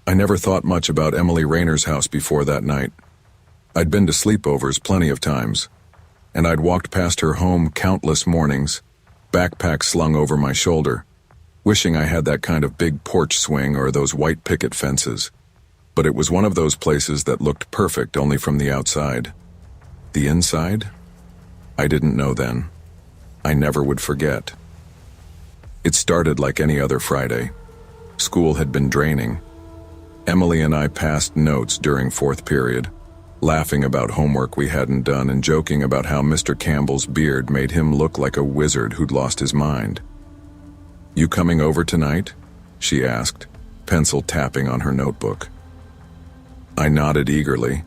I never thought much about Emily Rayner's house before that night. I'd been to sleepovers plenty of times, and I'd walked past her home countless mornings, backpack slung over my shoulder, wishing I had that kind of big porch swing or those white picket fences. But it was one of those places that looked perfect only from the outside. The inside? I didn't know then. I never would forget. It started like any other Friday. School had been draining. Emily and I passed notes during fourth period, laughing about homework we hadn't done and joking about how Mr. Campbell's beard made him look like a wizard who'd lost his mind. "You coming over tonight?" she asked, pencil tapping on her notebook. I nodded eagerly,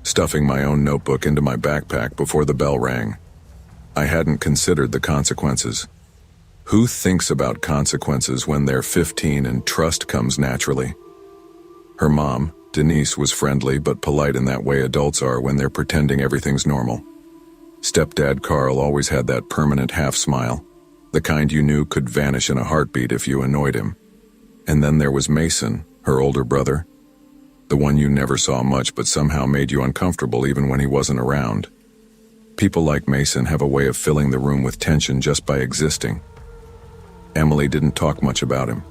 stuffing my own notebook into my backpack before the bell rang. I hadn't considered the consequences. Who thinks about consequences when they're 15 and trust comes naturally? Her mom, Denise, was friendly but polite in that way adults are when they're pretending everything's normal. Stepdad Carl always had that permanent half-smile, the kind you knew could vanish in a heartbeat if you annoyed him. And then there was Mason, her older brother, the one you never saw much but somehow made you uncomfortable even when he wasn't around. People like Mason have a way of filling the room with tension just by existing. Emily didn't talk much about him.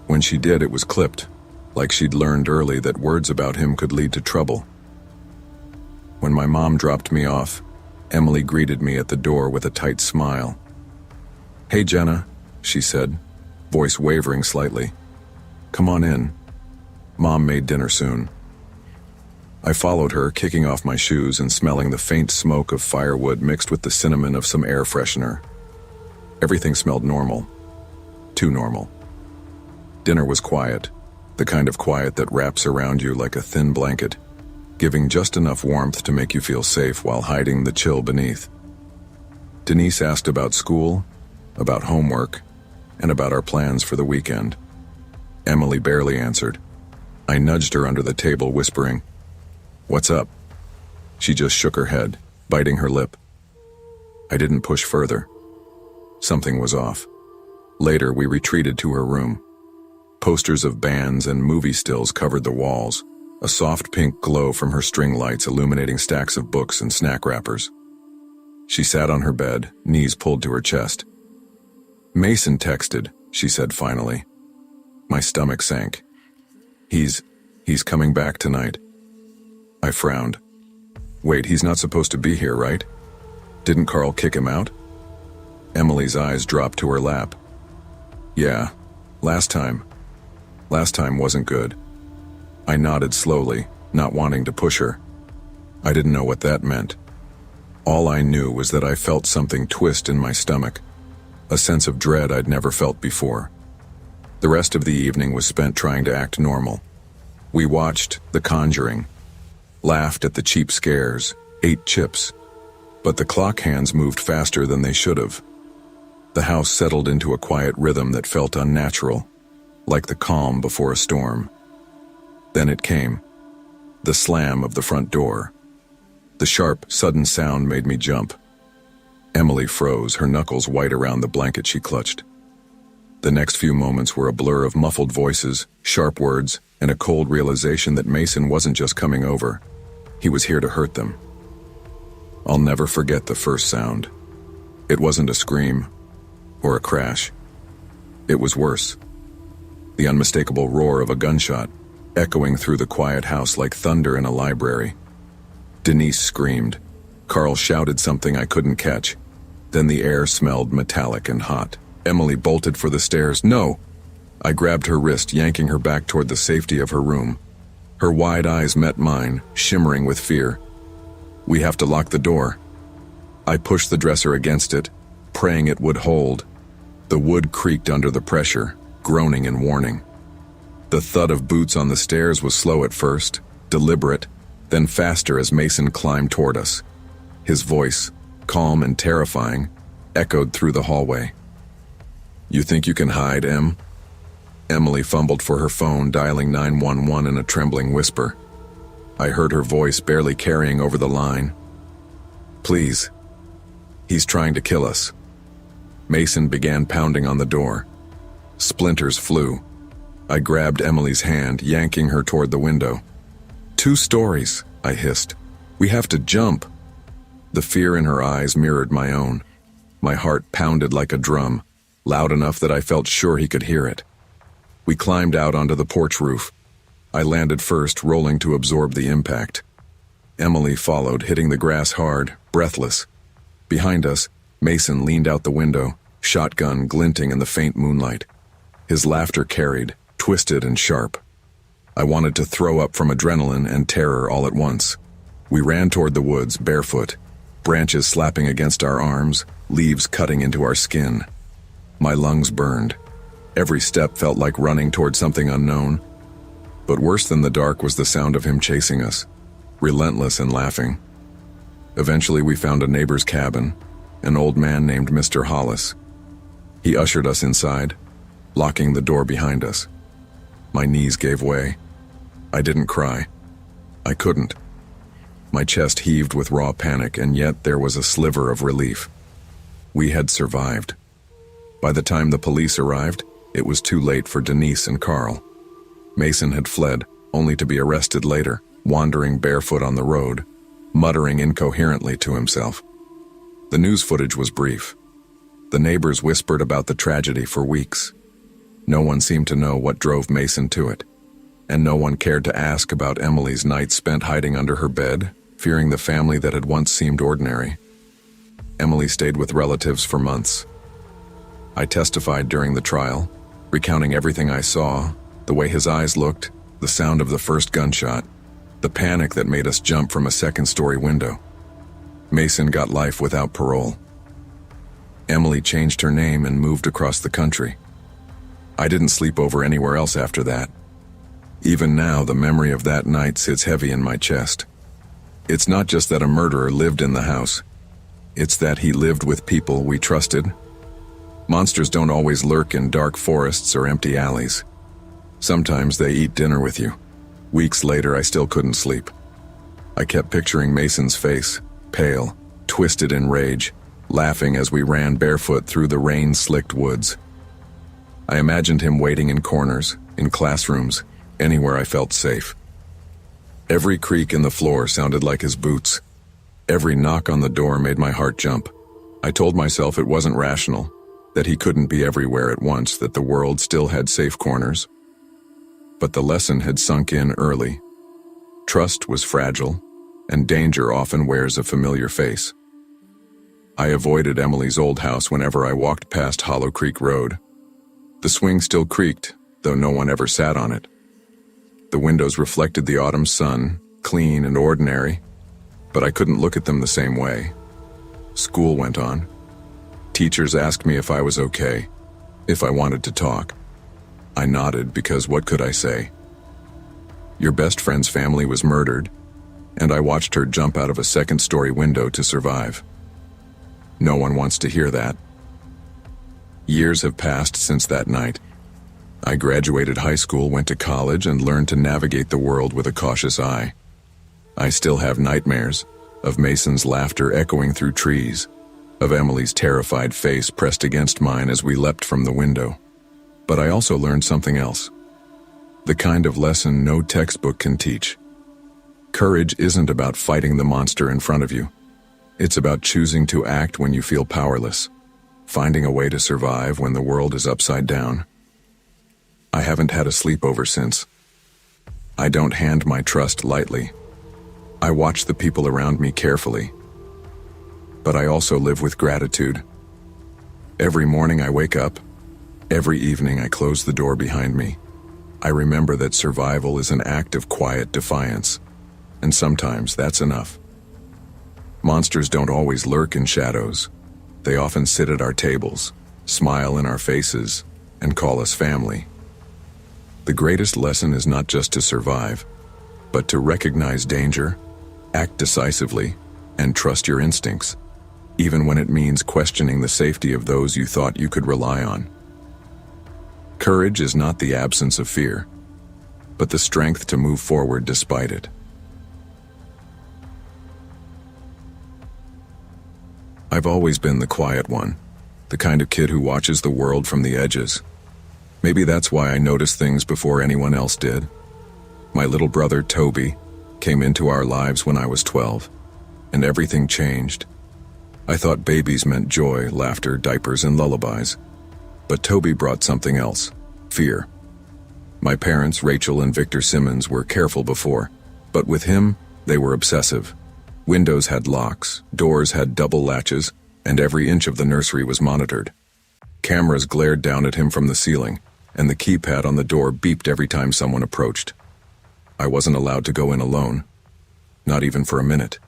When she did, it was clipped, like she'd learned early that words about him could lead to trouble. When my mom dropped me off, Emily greeted me at the door with a tight smile. "Hey, Jenna," she said, voice wavering slightly. "Come on in. Mom made dinner soon." I followed her, kicking off my shoes and smelling the faint smoke of firewood mixed with the cinnamon of some air freshener. Everything smelled normal. Too normal. Dinner was quiet, the kind of quiet that wraps around you like a thin blanket, giving just enough warmth to make you feel safe while hiding the chill beneath. Denise asked about school, about homework, and about our plans for the weekend. Emily barely answered. I nudged her under the table, whispering, "What's up?" She just shook her head, biting her lip. I didn't push further. Something was off. Later, we retreated to her room. Posters of bands and movie stills covered the walls, a soft pink glow from her string lights illuminating stacks of books and snack wrappers. She sat on her bed, knees pulled to her chest. "Mason texted," she said finally. My stomach sank. He's coming back tonight." I frowned. "Wait, he's not supposed to be here, right? Didn't Carl kick him out?" Emily's eyes dropped to her lap. "Yeah, last time wasn't good." I nodded slowly, not wanting to push her. I didn't know what that meant. All I knew was that I felt something twist in my stomach, a sense of dread I'd never felt before. The rest of the evening was spent trying to act normal. We watched The Conjuring, laughed at the cheap scares, ate chips, but the clock hands moved faster than they should have. The house settled into a quiet rhythm that felt unnatural, like the calm before a storm. Then it came. The slam of the front door. The sharp, sudden sound made me jump. Emily froze, her knuckles white around the blanket she clutched. The next few moments were a blur of muffled voices, sharp words, and a cold realization that Mason wasn't just coming over. He was here to hurt them. I'll never forget the first sound. It wasn't a scream or a crash. It was worse. The unmistakable roar of a gunshot, echoing through the quiet house like thunder in a library. Denise screamed. Carl shouted something I couldn't catch. Then the air smelled metallic and hot. Emily bolted for the stairs. "No!" I grabbed her wrist, yanking her back toward the safety of her room. Her wide eyes met mine, shimmering with fear. "We have to lock the door." I pushed the dresser against it, praying it would hold. The wood creaked under the pressure, groaning in warning. The thud of boots on the stairs was slow at first, deliberate, then faster as Mason climbed toward us. His voice, calm and terrifying, echoed through the hallway. "You think you can hide, Em?" Emily fumbled for her phone, dialing 911 in a trembling whisper. I heard her voice barely carrying over the line. "Please. He's trying to kill us." Mason began pounding on the door. Splinters flew. I grabbed Emily's hand, yanking her toward the window. 2 stories, I hissed. We have to jump. The fear in her eyes mirrored my own. My heart pounded like a drum, loud enough that I felt sure he could hear it. We climbed out onto the porch roof. I landed first, rolling to absorb the impact. Emily followed, hitting the grass hard, breathless. Behind us, Mason leaned out the window, shotgun glinting in the faint moonlight. His laughter carried, twisted and sharp. I wanted to throw up from adrenaline and terror all at once. We ran toward the woods, barefoot, branches slapping against our arms, leaves cutting into our skin. My lungs burned. Every step felt like running toward something unknown. But worse than the dark was the sound of him chasing us, relentless and laughing. Eventually we found a neighbor's cabin, an old man named Mr. Hollis. He ushered us inside, locking the door behind us. My knees gave way. I didn't cry. I couldn't. My chest heaved with raw panic, and yet there was a sliver of relief. We had survived. By the time the police arrived, it was too late for Denise and Carl. Mason had fled, only to be arrested later, wandering barefoot on the road, muttering incoherently to himself. The news footage was brief. The neighbors whispered about the tragedy for weeks. No one seemed to know what drove Mason to it, and no one cared to ask about Emily's nights spent hiding under her bed, fearing the family that had once seemed ordinary. Emily stayed with relatives for months. I testified during the trial, recounting everything I saw, the way his eyes looked, the sound of the first gunshot, the panic that made us jump from a second-story window. Mason got life without parole. Emily changed her name and moved across the country. I didn't sleep over anywhere else after that. Even now, the memory of that night sits heavy in my chest. It's not just that a murderer lived in the house. It's that he lived with people we trusted. Monsters don't always lurk in dark forests or empty alleys. Sometimes they eat dinner with you. Weeks later, I still couldn't sleep. I kept picturing Mason's face, pale, twisted in rage, laughing as we ran barefoot through the rain-slicked woods. I imagined him waiting in corners, in classrooms, anywhere I felt safe. Every creak in the floor sounded like his boots. Every knock on the door made my heart jump. I told myself it wasn't rational, that he couldn't be everywhere at once, that the world still had safe corners. But the lesson had sunk in early. Trust was fragile, and danger often wears a familiar face. I avoided Emily's old house whenever I walked past Hollow Creek Road. The swing still creaked, though no one ever sat on it. The windows reflected the autumn sun, clean and ordinary, but I couldn't look at them the same way. School went on. Teachers asked me if I was okay, if I wanted to talk. I nodded because what could I say? Your best friend's family was murdered, and I watched her jump out of a second-story window to survive. No one wants to hear that. Years have passed since that night. I graduated high school, went to college, and learned to navigate the world with a cautious eye. I still have nightmares of Mason's laughter echoing through trees, of Emily's terrified face pressed against mine as we leapt from the window. But I also learned something else. The kind of lesson no textbook can teach. Courage isn't about fighting the monster in front of you. It's about choosing to act when you feel powerless, finding a way to survive when the world is upside down. I haven't had a sleepover since. I don't hand my trust lightly. I watch the people around me carefully. But I also live with gratitude. Every morning I wake up. Every evening I close the door behind me. I remember that survival is an act of quiet defiance, and sometimes that's enough. Monsters don't always lurk in shadows. They often sit at our tables, smile in our faces, and call us family. The greatest lesson is not just to survive, but to recognize danger, act decisively, and trust your instincts, even when it means questioning the safety of those you thought you could rely on. Courage is not the absence of fear, but the strength to move forward despite it. I've always been the quiet one, the kind of kid who watches the world from the edges. Maybe that's why I noticed things before anyone else did. My little brother, Toby, came into our lives when I was 12, and everything changed. I thought babies meant joy, laughter, diapers, and lullabies. But Toby brought something else: fear. My parents, Rachel and Victor Simmons, were careful before, but with him, they were obsessive. Windows had locks, doors had double latches, and every inch of the nursery was monitored. Cameras glared down at him from the ceiling, and the keypad on the door beeped every time someone approached. I wasn't allowed to go in alone, not even for a minute.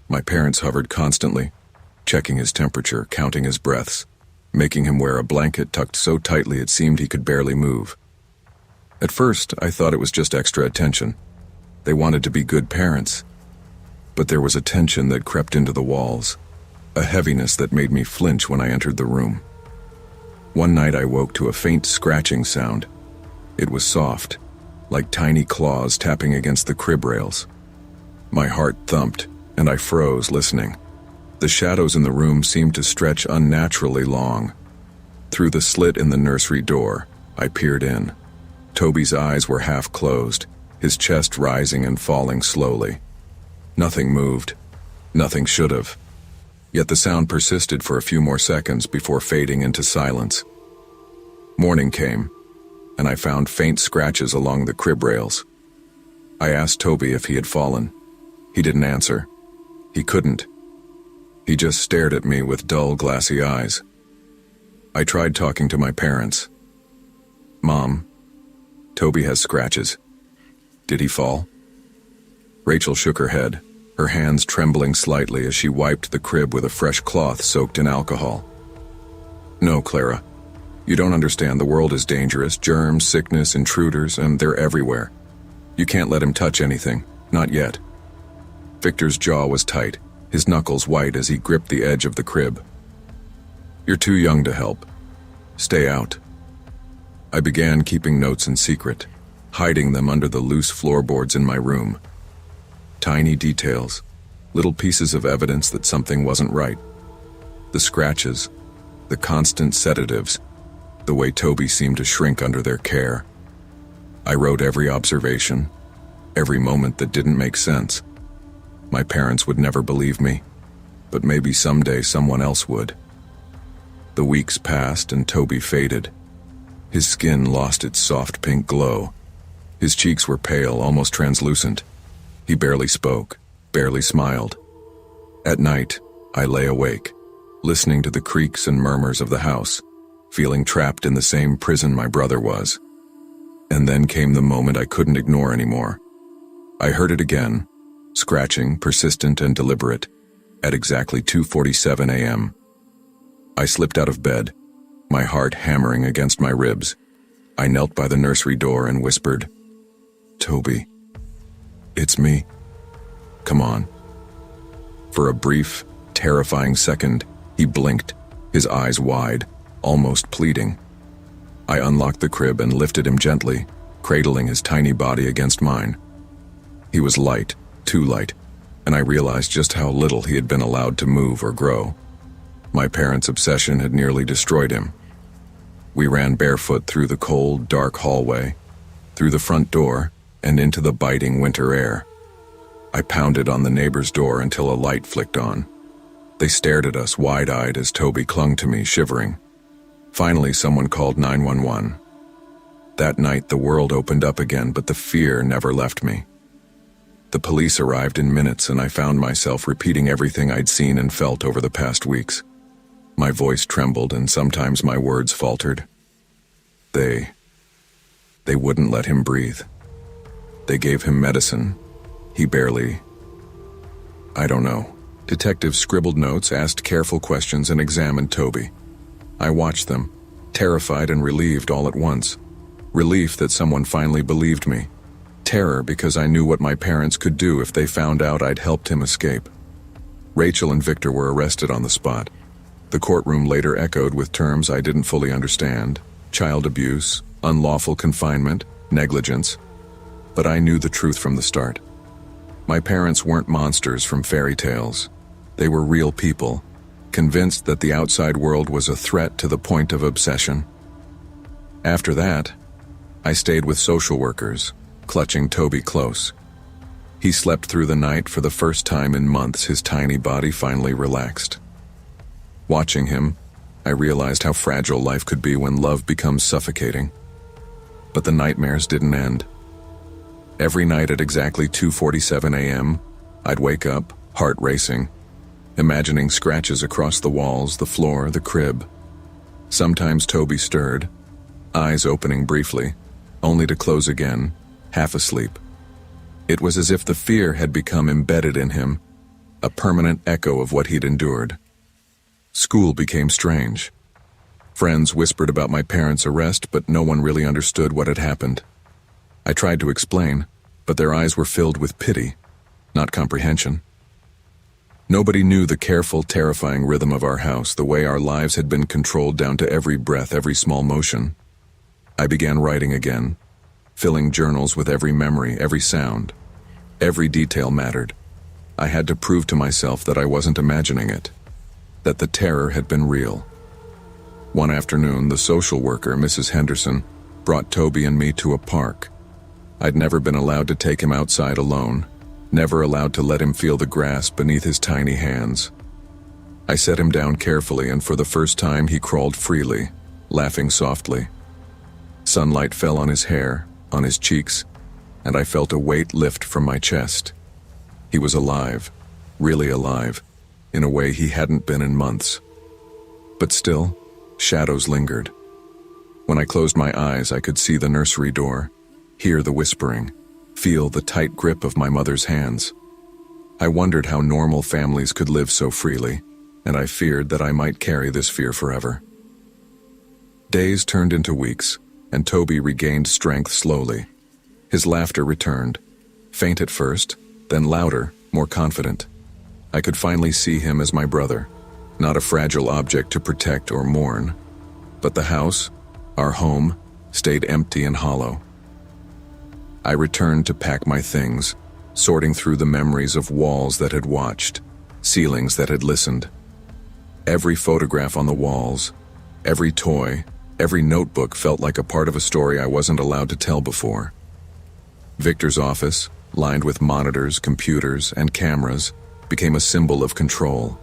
My parents hovered constantly, checking his temperature, counting his breaths, making him wear a blanket tucked so tightly it seemed he could barely move. At first, I thought it was just extra attention. They wanted to be good parents. But there was a tension that crept into the walls, a heaviness that made me flinch when I entered the room. One night I woke to a faint scratching sound. It was soft, like tiny claws tapping against the crib rails. My heart thumped, and I froze listening. The shadows in the room seemed to stretch unnaturally long. Through the slit in the nursery door, I peered in. Toby's eyes were half closed, his chest rising and falling slowly. Nothing moved. Nothing should have. Yet the sound persisted for a few more seconds before fading into silence. Morning came, and I found faint scratches along the crib rails. I asked Toby if he had fallen. He didn't answer. He couldn't. He just stared at me with dull, glassy eyes. I tried talking to my parents. "Mom, Toby has scratches. Did he fall?" Rachel shook her head, her hands trembling slightly as she wiped the crib with a fresh cloth soaked in alcohol. "No, Clara. You don't understand. The world is dangerous. Germs, sickness, intruders, and they're everywhere. You can't let him touch anything. Not yet." Victor's jaw was tight, his knuckles white as he gripped the edge of the crib. "You're too young to help. Stay out." I began keeping notes in secret, hiding them under the loose floorboards in my room. Tiny details, little pieces of evidence that something wasn't right. The scratches, the constant sedatives, the way Toby seemed to shrink under their care. I wrote every observation, every moment that didn't make sense. My parents would never believe me, but maybe someday someone else would. The weeks passed and Toby faded. His skin lost its soft pink glow. His cheeks were pale, almost translucent. He barely spoke, barely smiled. At night, I lay awake, listening to the creaks and murmurs of the house, feeling trapped in the same prison my brother was. And then came the moment I couldn't ignore anymore. I heard it again, scratching, persistent and deliberate, at exactly 2:47 a.m. I slipped out of bed, my heart hammering against my ribs. I knelt by the nursery door and whispered, "Toby, it's me. Come on." For a brief, terrifying second, he blinked, his eyes wide, almost pleading. I unlocked the crib and lifted him gently, cradling his tiny body against mine. He was light, too light, and I realized just how little he had been allowed to move or grow. My parents' obsession had nearly destroyed him. We ran barefoot through the cold, dark hallway, through the front door, and into the biting winter air. I pounded on the neighbor's door until a light flicked on. They stared at us wide-eyed as Toby clung to me, shivering. Finally, someone called 911. That night, the world opened up again, but the fear never left me. The police arrived in minutes, and I found myself repeating everything I'd seen and felt over the past weeks. My voice trembled, and sometimes my words faltered. They wouldn't let him breathe. They gave him medicine. He barely... I don't know. Detectives scribbled notes, asked careful questions, and examined Toby. I watched them, terrified and relieved all at once. Relief that someone finally believed me. Terror because I knew what my parents could do if they found out I'd helped him escape. Rachel and Victor were arrested on the spot. The courtroom later echoed with terms I didn't fully understand: child abuse, unlawful confinement, negligence. But I knew the truth from the start. My parents weren't monsters from fairy tales. They were real people, convinced that the outside world was a threat to the point of obsession. After that, I stayed with social workers, clutching Toby close. He slept through the night for the first time in months. His tiny body finally relaxed. Watching him, I realized how fragile life could be when love becomes suffocating. But the nightmares didn't end. Every night at exactly 2:47 a.m., I'd wake up, heart racing, imagining scratches across the walls, the floor, the crib. Sometimes Toby stirred, eyes opening briefly, only to close again, half asleep. It was as if the fear had become embedded in him, a permanent echo of what he'd endured. School became strange. Friends whispered about my parents' arrest, but no one really understood what had happened. I tried to explain, but their eyes were filled with pity, not comprehension. Nobody knew the careful, terrifying rhythm of our house, the way our lives had been controlled down to every breath, every small motion. I began writing again, filling journals with every memory, every sound. Every detail mattered. I had to prove to myself that I wasn't imagining it, that the terror had been real. One afternoon, the social worker, Mrs. Henderson, brought Toby and me to a park. I'd never been allowed to take him outside alone, never allowed to let him feel the grass beneath his tiny hands. I set him down carefully, and for the first time he crawled freely, laughing softly. Sunlight fell on his hair, on his cheeks, and I felt a weight lift from my chest. He was alive, really alive, in a way he hadn't been in months. But still, shadows lingered. When I closed my eyes, I could see the nursery door, hear the whispering, feel the tight grip of my mother's hands. I wondered how normal families could live so freely, and I feared that I might carry this fear forever. Days turned into weeks, and Toby regained strength slowly. His laughter returned, faint at first, then louder, more confident. I could finally see him as my brother, not a fragile object to protect or mourn. But the house, our home, stayed empty and hollow. I returned to pack my things, sorting through the memories of walls that had watched, ceilings that had listened. Every photograph on the walls, every toy, every notebook felt like a part of a story I wasn't allowed to tell before. Victor's office, lined with monitors, computers, and cameras, became a symbol of control.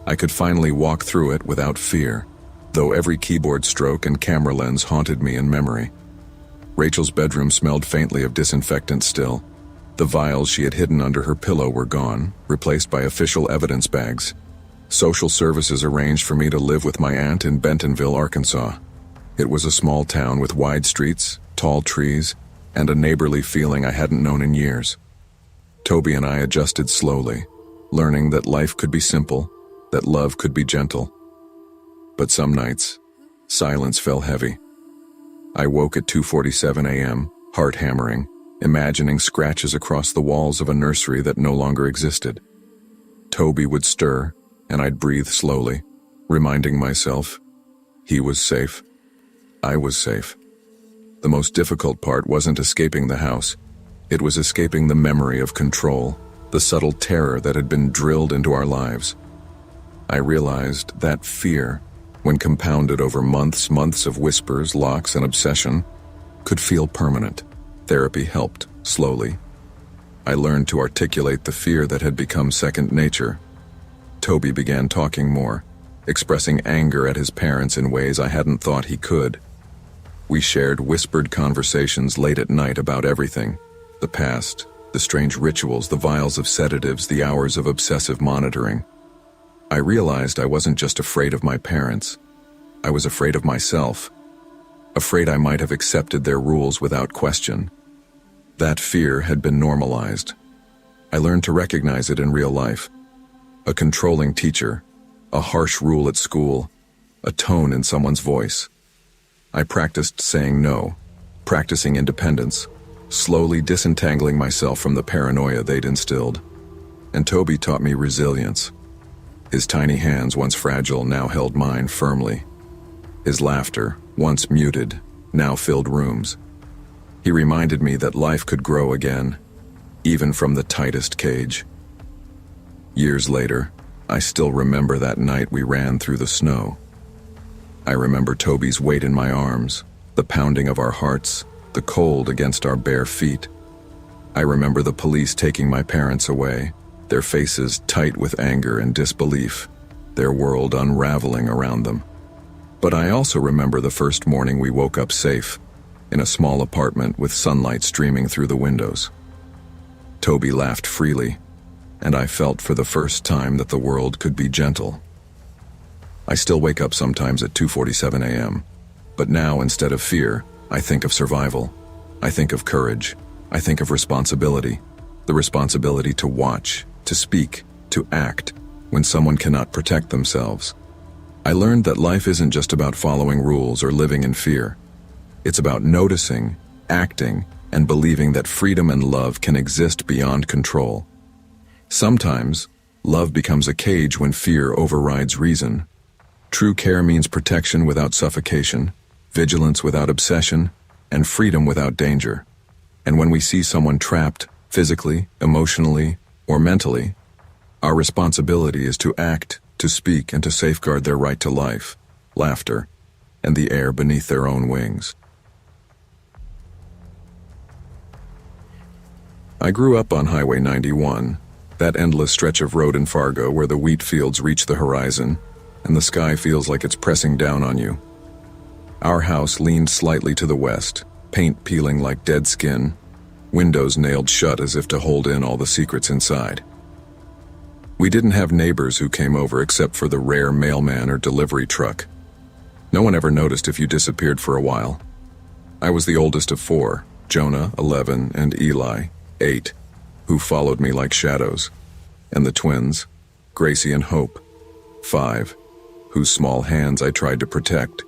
I could finally walk through it without fear, though every keyboard stroke and camera lens haunted me in memory. Rachel's bedroom smelled faintly of disinfectant still. The vials she had hidden under her pillow were gone, replaced by official evidence bags. Social services arranged for me to live with my aunt in Bentonville, Arkansas. It was a small town with wide streets, tall trees, and a neighborly feeling I hadn't known in years. Toby and I adjusted slowly, learning that life could be simple, that love could be gentle. But some nights, silence fell heavy. I woke at 2:47 a.m., heart hammering, imagining scratches across the walls of a nursery that no longer existed. Toby would stir, and I'd breathe slowly, reminding myself, he was safe. I was safe. The most difficult part wasn't escaping the house. It was escaping the memory of control, the subtle terror that had been drilled into our lives. I realized that fear, when compounded over months of whispers, locks, and obsession, could feel permanent. Therapy helped, slowly. I learned to articulate the fear that had become second nature. Toby began talking more, expressing anger at his parents in ways I hadn't thought he could. We shared whispered conversations late at night about everything: the past, the strange rituals, the vials of sedatives, the hours of obsessive monitoring. I realized I wasn't just afraid of my parents. I was afraid of myself, afraid I might have accepted their rules without question. That fear had been normalized. I learned to recognize it in real life. A controlling teacher, a harsh rule at school, a tone in someone's voice. I practiced saying no, practicing independence, slowly disentangling myself from the paranoia they'd instilled. And Toby taught me resilience. His tiny hands, once fragile, now held mine firmly. His laughter, once muted, now filled rooms. He reminded me that life could grow again, even from the tightest cage. Years later, I still remember that night we ran through the snow. I remember Toby's weight in my arms, The pounding of our hearts, the cold against our bare feet. I remember the police taking my parents away, their faces tight with anger and disbelief, their world unraveling around them. But I also remember the first morning we woke up safe, in a small apartment with sunlight streaming through the windows. Toby laughed freely, and I felt for the first time that the world could be gentle. I still wake up sometimes at 2:47 a.m., but now instead of fear, I think of survival. I think of courage. I think of responsibility. The responsibility to watch, to speak, to act, when someone cannot protect themselves. I learned that life isn't just about following rules or living in fear. It's about noticing, acting, and believing that freedom and love can exist beyond control. Sometimes, love becomes a cage when fear overrides reason. True care means protection without suffocation, vigilance without obsession, and freedom without danger. And when we see someone trapped, physically, emotionally, or mentally, our responsibility is to act, to speak, and to safeguard their right to life, laughter, and the air beneath their own wings. I grew up on Highway 91, that endless stretch of road in Fargo where the wheat fields reach the horizon, and the sky feels like it's pressing down on you. Our house leaned slightly to the west, paint peeling like dead skin, windows nailed shut as if to hold in all the secrets inside. We didn't have neighbors who came over except for the rare mailman or delivery truck. No one ever noticed if you disappeared for a while. I was the oldest of four, Jonah, 11, and Eli, 8, who followed me like shadows, and the twins, Gracie and Hope, 5, whose small hands I tried to protect.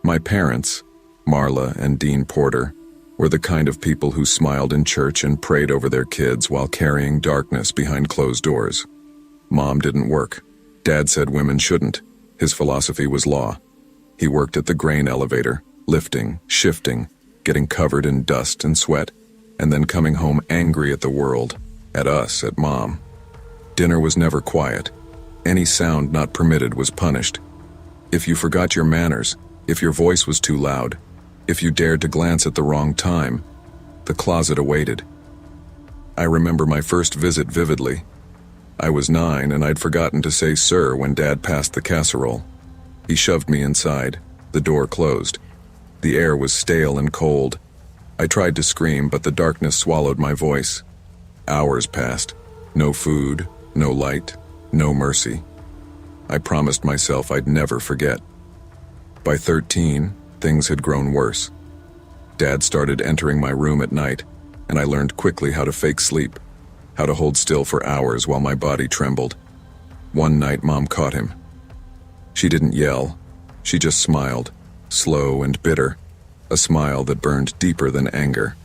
My parents, Marla and Dean Porter, were the kind of people who smiled in church and prayed over their kids while carrying darkness behind closed doors. Mom didn't work. Dad said women shouldn't. His philosophy was law. He worked at the grain elevator, lifting, shifting, getting covered in dust and sweat, and then coming home angry at the world, at us, at Mom. Dinner was never quiet. Any sound not permitted was punished. If you forgot your manners, if your voice was too loud, if you dared to glance at the wrong time, the closet awaited. I remember my first visit vividly. I was 9 and I'd forgotten to say sir when Dad passed the casserole. He shoved me inside. The door closed. The air was stale and cold. I tried to scream, but the darkness swallowed my voice. Hours passed. No food, no light, no mercy. I promised myself I'd never forget. By 13, things had grown worse. Dad started entering my room at night, and I learned quickly how to fake sleep, how to hold still for hours while my body trembled. One night, Mom caught him. She didn't yell. She just smiled, slow and bitter, a smile that burned deeper than anger.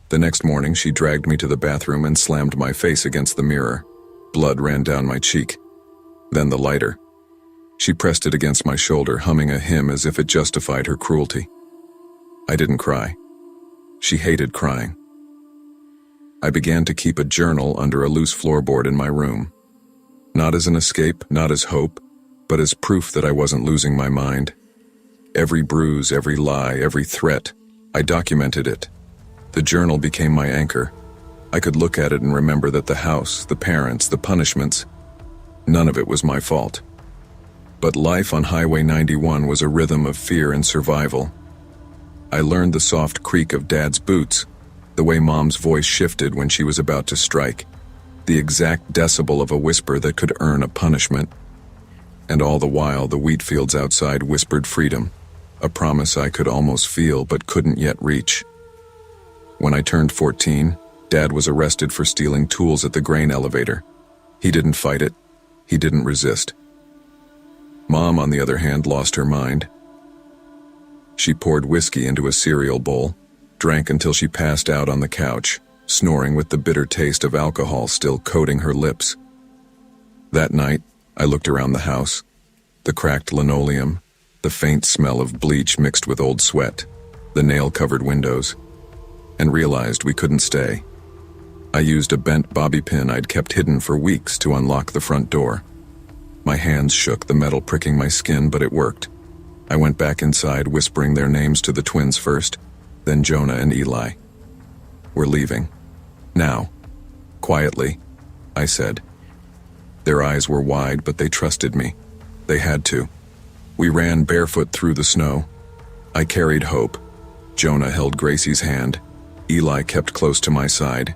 The next morning, she dragged me to the bathroom and slammed my face against the mirror. Blood ran down my cheek. Then the lighter. She pressed it against my shoulder, humming a hymn as if it justified her cruelty. I didn't cry. She hated crying. I began to keep a journal under a loose floorboard in my room. Not as an escape, not as hope, but as proof that I wasn't losing my mind. Every bruise, every lie, every threat, I documented it. The journal became my anchor. I could look at it and remember that the house, the parents, the punishments, none of it was my fault. But life on Highway 91 was a rhythm of fear and survival. I learned the soft creak of Dad's boots, the way Mom's voice shifted when she was about to strike, the exact decibel of a whisper that could earn a punishment. And all the while, the wheat fields outside whispered freedom, a promise I could almost feel but couldn't yet reach. When I turned 14, Dad was arrested for stealing tools at the grain elevator. He didn't fight it. He didn't resist. Mom, on the other hand, lost her mind. She poured whiskey into a cereal bowl, drank until she passed out on the couch, snoring with the bitter taste of alcohol still coating her lips. That night, I looked around the house, the cracked linoleum, the faint smell of bleach mixed with old sweat, the nail-covered windows, and realized we couldn't stay. I used a bent bobby pin I'd kept hidden for weeks to unlock the front door. My hands shook, the metal pricking my skin, but it worked. I went back inside, whispering their names to the twins first, then Jonah and Eli. "We're leaving. Now." Quietly, I said. Their eyes were wide, but they trusted me. They had to. We ran barefoot through the snow. I carried Hope. Jonah held Gracie's hand. Eli kept close to my side.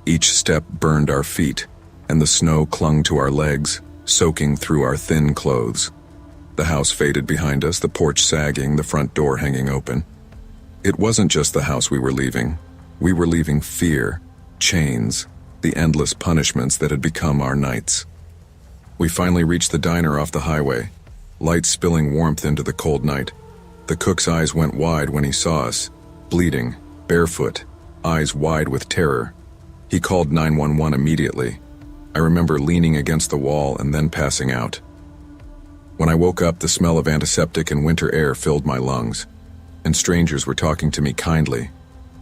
Each step burned our feet, and the snow clung to our legs, soaking through our thin clothes. The house faded behind us, the porch sagging, the front door hanging open. It wasn't just the house we were leaving. We were leaving fear, chains, the endless punishments that had become our nights. We finally reached the diner off the highway, lights spilling warmth into the cold night. The cook's eyes went wide when he saw us, bleeding, barefoot, eyes wide with terror. He called 911 immediately. I remember leaning against the wall and then passing out. When I woke up, the smell of antiseptic and winter air filled my lungs, and strangers were talking to me kindly,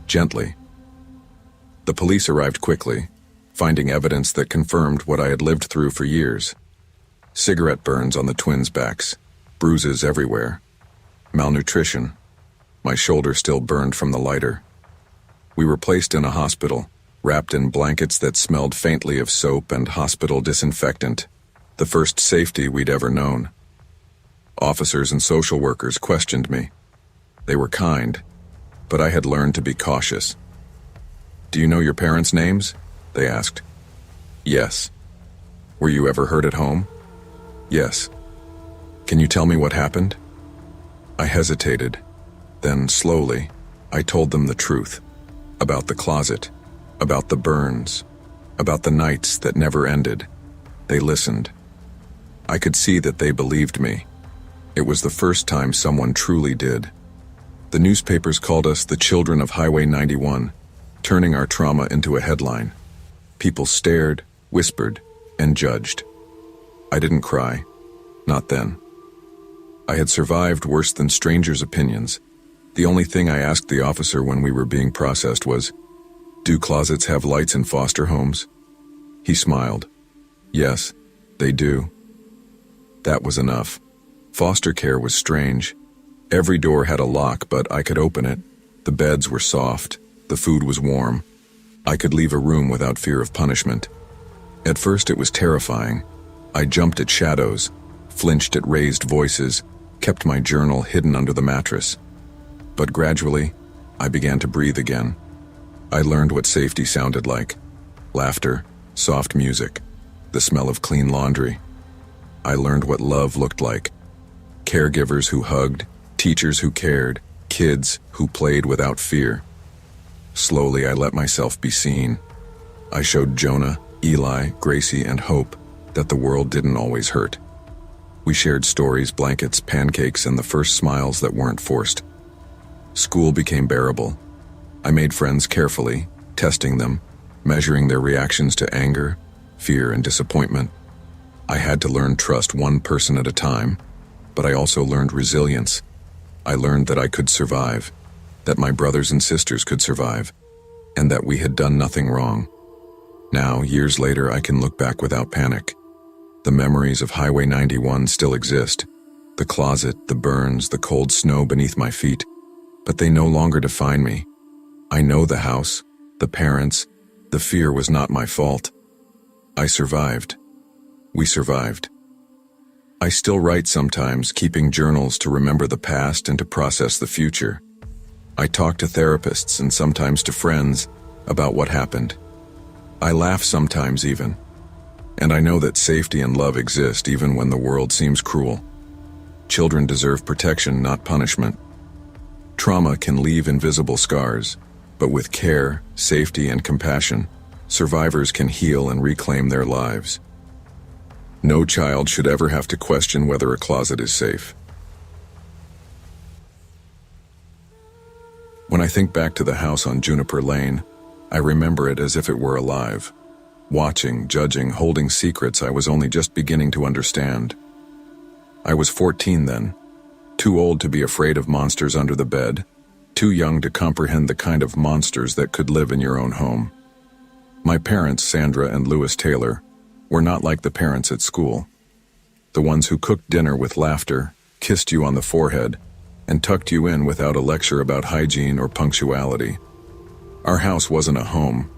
gently. The police arrived quickly, finding evidence that confirmed what I had lived through for years. Cigarette burns on the twins' backs, bruises everywhere, malnutrition. My shoulder still burned from the lighter. We were placed in a hospital, wrapped in blankets that smelled faintly of soap and hospital disinfectant, the first safety we'd ever known. Officers and social workers questioned me. They were kind, but I had learned to be cautious. "Do you know your parents' names?" they asked. "Yes." "Were you ever hurt at home?" "Yes." "Can you tell me what happened?" I hesitated. Then, slowly, I told them the truth. About the closet, about the burns, about the nights that never ended. They listened. I could see that they believed me. It was the first time someone truly did. The newspapers called us the children of Highway 91, turning our trauma into a headline. People stared, whispered, and judged. I didn't cry. Not then. I had survived worse than strangers' opinions. The only thing I asked the officer when we were being processed was, "Do closets have lights in foster homes?" He smiled. "Yes, they do." That was enough. Foster care was strange. Every door had a lock, but I could open it. The beds were soft. The food was warm. I could leave a room without fear of punishment. At first it was terrifying. I jumped at shadows, flinched at raised voices, kept my journal hidden under the mattress. But gradually, I began to breathe again. I learned what safety sounded like. Laughter, soft music, the smell of clean laundry. I learned what love looked like. Caregivers who hugged, teachers who cared, kids who played without fear. Slowly, I let myself be seen. I showed Jonah, Eli, Gracie, and Hope that the world didn't always hurt. We shared stories, blankets, pancakes, and the first smiles that weren't forced. School became bearable. I made friends carefully, testing them, measuring their reactions to anger, fear, and disappointment. I had to learn trust one person at a time, but I also learned resilience. I learned that I could survive, that my brothers and sisters could survive, and that we had done nothing wrong. Now, years later, I can look back without panic. The memories of Highway 91 still exist. The closet, the burns, the cold snow beneath my feet. But they no longer define me. I know the house, the parents, the fear was not my fault. I survived. We survived. I still write sometimes, keeping journals to remember the past and to process the future. I talk to therapists and sometimes to friends about what happened. I laugh sometimes even. And I know that safety and love exist even when the world seems cruel. Children deserve protection, not punishment. Trauma can leave invisible scars, but with care, safety, and compassion, survivors can heal and reclaim their lives. No child should ever have to question whether a closet is safe. When I think back to the house on Juniper Lane, I remember it as if it were alive. Watching, judging, holding secrets I was only just beginning to understand. I was 14 then, too old to be afraid of monsters under the bed, too young to comprehend the kind of monsters that could live in your own home. My parents, Sandra and Lewis Taylor, were not like the parents at school. The ones who cooked dinner with laughter, kissed you on the forehead, and tucked you in without a lecture about hygiene or punctuality. Our house wasn't a home.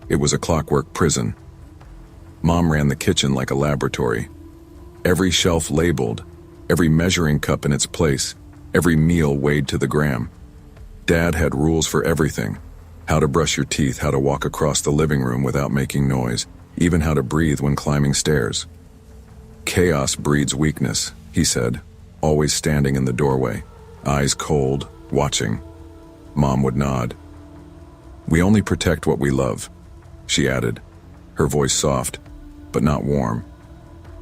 It was a clockwork prison. Mom ran the kitchen like a laboratory. Every shelf labeled, every measuring cup in its place, every meal weighed to the gram. Dad had rules for everything: how to brush your teeth, how to walk across the living room without making noise, even how to breathe when climbing stairs. Chaos breeds weakness, he said, always standing in the doorway, eyes cold, watching. Mom would nod. We only protect what we love, she added, her voice soft, but not warm.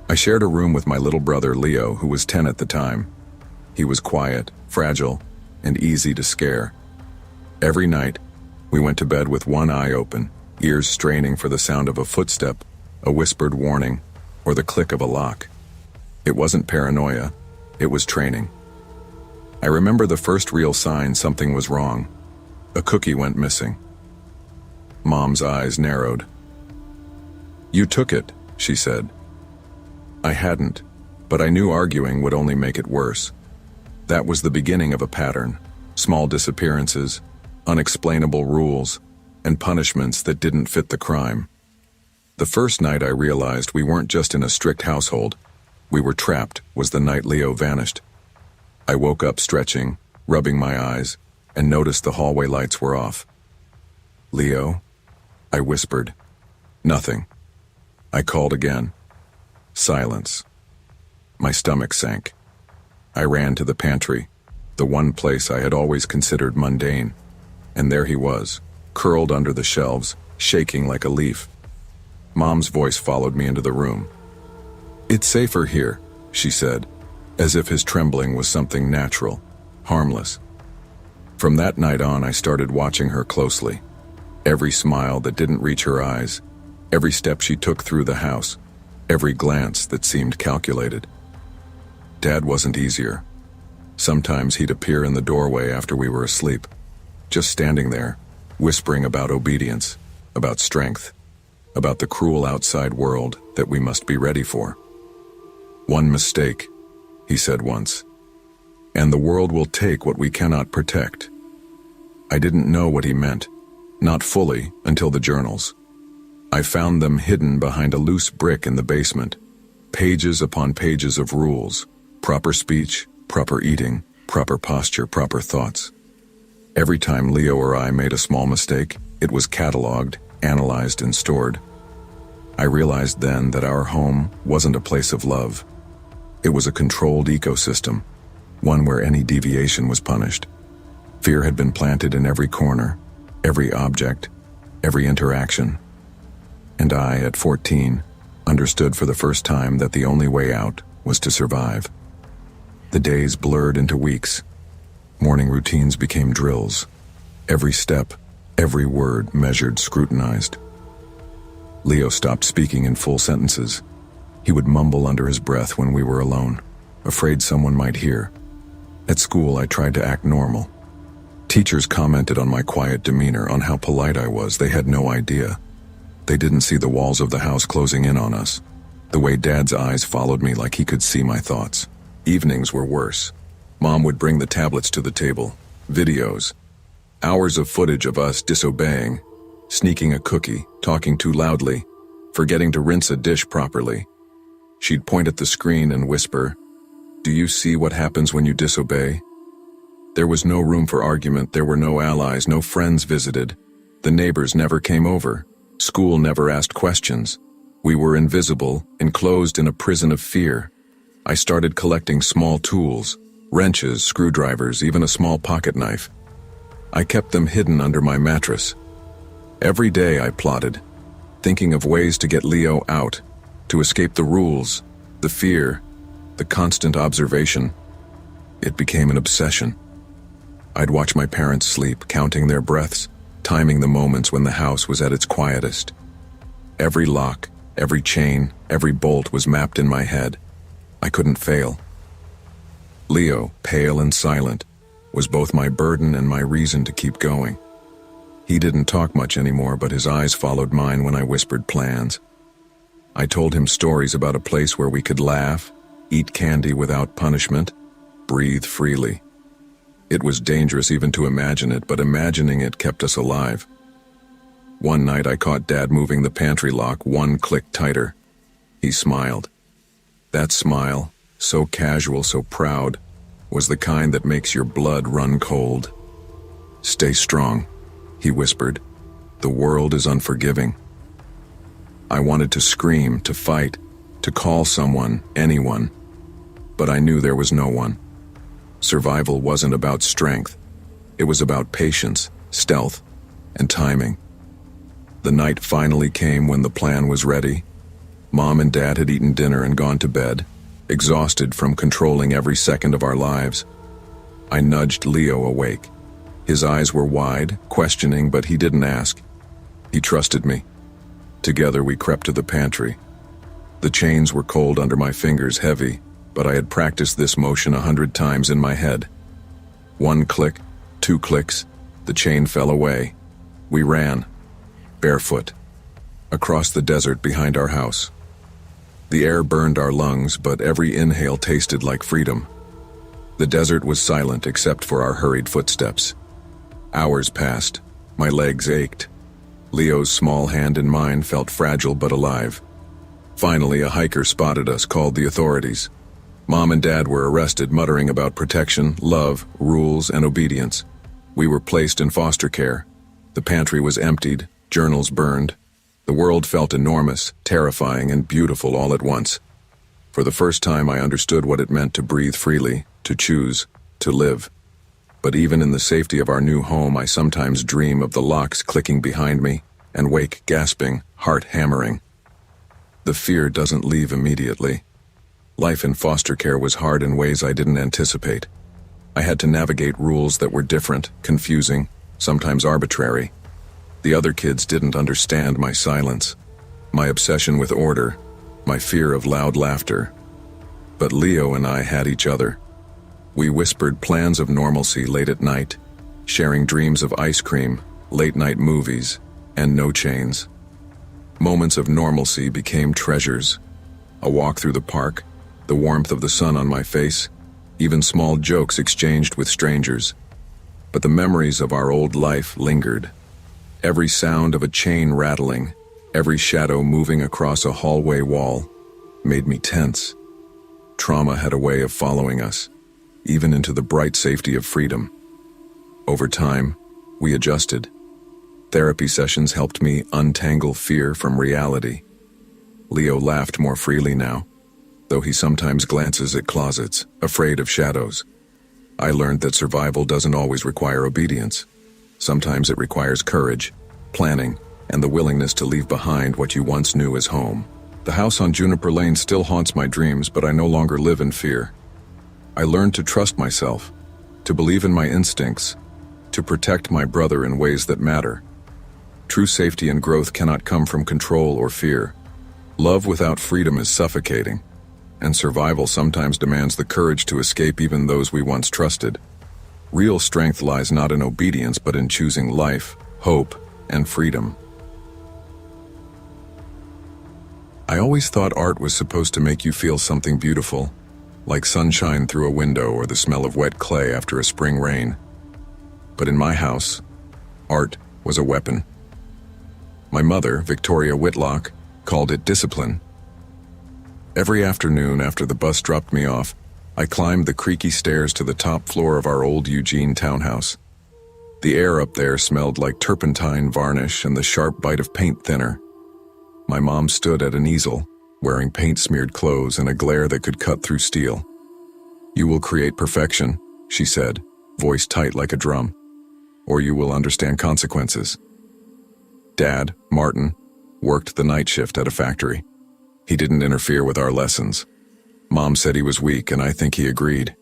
I shared a room with my little brother Leo, who was 10 at the time. He was quiet, fragile, and easy to scare. Every night, we went to bed with one eye open, ears straining for the sound of a footstep, a whispered warning, or the click of a lock. It wasn't paranoia, it was training. I remember the first real sign something was wrong. A cookie went missing. Mom's eyes narrowed. "You took it," she said. I hadn't, but I knew arguing would only make it worse. That was the beginning of a pattern: small disappearances, unexplainable rules, and punishments that didn't fit the crime. The first night I realized we weren't just in a strict household. We were trapped was the night Leo vanished. I woke up stretching, rubbing my eyes, and noticed the hallway lights were off. "Leo?" I whispered. Nothing. I called again. Silence. My stomach sank. I ran to the pantry, the one place I had always considered mundane, and there he was, curled under the shelves, shaking like a leaf. Mom's voice followed me into the room. "It's safer here," she said, as if his trembling was something natural, harmless. From that night on, I started watching her closely. Every smile that didn't reach her eyes, every step she took through the house, every glance that seemed calculated. Dad wasn't easier. Sometimes he'd appear in the doorway after we were asleep, just standing there, whispering about obedience, about strength, about the cruel outside world that we must be ready for. "One mistake," he said once, "and the world will take what we cannot protect." I didn't know what he meant, not fully until the journals. I found them hidden behind a loose brick in the basement, pages upon pages of rules, proper speech, proper eating, proper posture, proper thoughts. Every time Leo or I made a small mistake, it was cataloged, analyzed, and stored. I realized then that our home wasn't a place of love. It was a controlled ecosystem, one where any deviation was punished. Fear had been planted in every corner, every object, every interaction. And I, at 14, understood for the first time that the only way out was to survive. The days blurred into weeks. Morning routines became drills. Every step, every word measured, scrutinized. Leo stopped speaking in full sentences. He would mumble under his breath when we were alone, afraid someone might hear. At school, I tried to act normal. Teachers commented on my quiet demeanor, on how polite I was. They had no idea. They didn't see the walls of the house closing in on us, the way Dad's eyes followed me like he could see my thoughts. Evenings were worse. Mom would bring the tablets to the table, videos, hours of footage of us disobeying, sneaking a cookie, talking too loudly, forgetting to rinse a dish properly. She'd point at the screen and whisper, "Do you see what happens when you disobey?" There was no room for argument. There were no allies, no friends visited. The neighbors never came over. School never asked questions. We were invisible, enclosed in a prison of fear. I started collecting small tools, wrenches, screwdrivers, even a small pocket knife. I kept them hidden under my mattress. Every day I plotted, thinking of ways to get Leo out, to escape the rules, the fear, the constant observation. It became an obsession. I'd watch my parents sleep, counting their breaths, timing the moments when the house was at its quietest. Every lock, every chain, every bolt was mapped in my head. I couldn't fail. Leo, pale and silent, was both my burden and my reason to keep going. He didn't talk much anymore, but his eyes followed mine when I whispered plans. I told him stories about a place where we could laugh, eat candy without punishment, breathe freely. It was dangerous even to imagine it, but imagining it kept us alive. One night I caught Dad moving the pantry lock one click tighter. He smiled. That smile, so casual, so proud, was the kind that makes your blood run cold. "Stay strong," he whispered. "The world is unforgiving." I wanted to scream, to fight, to call someone, anyone, but I knew there was no one. Survival wasn't about strength. It was about patience, stealth, and timing. The night finally came when the plan was ready. Mom and Dad had eaten dinner and gone to bed, exhausted from controlling every second of our lives. I nudged Leo awake. His eyes were wide, questioning, but he didn't ask. He trusted me. Together we crept to the pantry. The chains were cold under my fingers, heavy, but I had practiced this motion 100 times in my head. One click, 2 clicks, the chain fell away. We ran, barefoot, across the desert behind our house. The air burned our lungs, but every inhale tasted like freedom. The desert was silent except for our hurried footsteps. Hours passed. My legs ached. Leo's small hand in mine felt fragile but alive. Finally, a hiker spotted us, called the authorities. Mom and Dad were arrested, muttering about protection, love, rules, and obedience. We were placed in foster care. The pantry was emptied, journals burned. The world felt enormous, terrifying, and beautiful all at once. For the first time, I understood what it meant to breathe freely, to choose, to live. But even in the safety of our new home, I sometimes dream of the locks clicking behind me and wake gasping, heart hammering. The fear doesn't leave immediately. Life in foster care was hard in ways I didn't anticipate. I had to navigate rules that were different, confusing, sometimes arbitrary. The other kids didn't understand my silence, my obsession with order, my fear of loud laughter. But Leo and I had each other. We whispered plans of normalcy late at night, sharing dreams of ice cream, late-night movies, and no chains. Moments of normalcy became treasures. A walk through the park, the warmth of the sun on my face, even small jokes exchanged with strangers. But the memories of our old life lingered. Every sound of a chain rattling, every shadow moving across a hallway wall, made me tense. Trauma had a way of following us, even into the bright safety of freedom. Over time, we adjusted. Therapy sessions helped me untangle fear from reality. Leo laughed more freely now, though he sometimes glances at closets, afraid of shadows. I learned that survival doesn't always require obedience. Sometimes it requires courage, planning, and the willingness to leave behind what you once knew as home. The house on Juniper Lane still haunts my dreams, but I no longer live in fear. I learned to trust myself, to believe in my instincts, to protect my brother in ways that matter. True safety and growth cannot come from control or fear. Love without freedom is suffocating, and survival sometimes demands the courage to escape even those we once trusted. Real strength lies not in obedience, but in choosing life, hope, and freedom. I always thought art was supposed to make you feel something beautiful, like sunshine through a window or the smell of wet clay after a spring rain. But in my house, art was a weapon. My mother, Victoria Whitlock, called it discipline. Every afternoon after the bus dropped me off, I climbed the creaky stairs to the top floor of our old Eugene townhouse. The air up there smelled like turpentine varnish and the sharp bite of paint thinner. My mom stood at an easel, wearing paint-smeared clothes and a glare that could cut through steel. "You will create perfection," she said, voice tight like a drum, "or you will understand consequences." Dad, Martin, worked the night shift at a factory. He didn't interfere with our lessons. Mom said he was weak, and I think he agreed.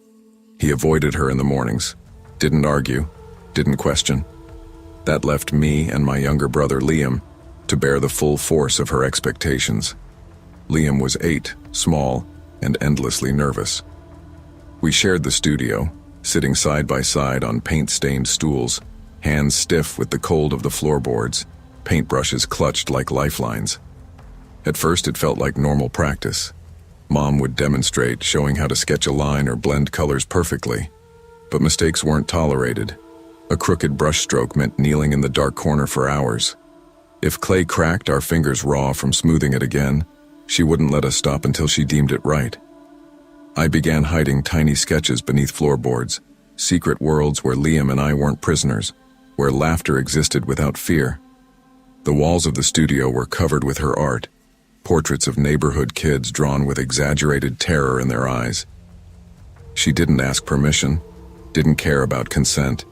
He avoided her in the mornings, didn't argue, didn't question. That left me and my younger brother Liam to bear the full force of her expectations. Liam was 8, small, and endlessly nervous. We shared the studio, sitting side by side on paint-stained stools, hands stiff with the cold of the floorboards, paintbrushes clutched like lifelines. At first it felt like normal practice. Mom would demonstrate, showing how to sketch a line or blend colors perfectly. But mistakes weren't tolerated. A crooked brushstroke meant kneeling in the dark corner for hours. If clay cracked, our fingers raw from smoothing it again, she wouldn't let us stop until she deemed it right. I began hiding tiny sketches beneath floorboards, secret worlds where Liam and I weren't prisoners, where laughter existed without fear. The walls of the studio were covered with her art, portraits of neighborhood kids drawn with exaggerated terror in their eyes. She didn't ask permission, didn't care about consent.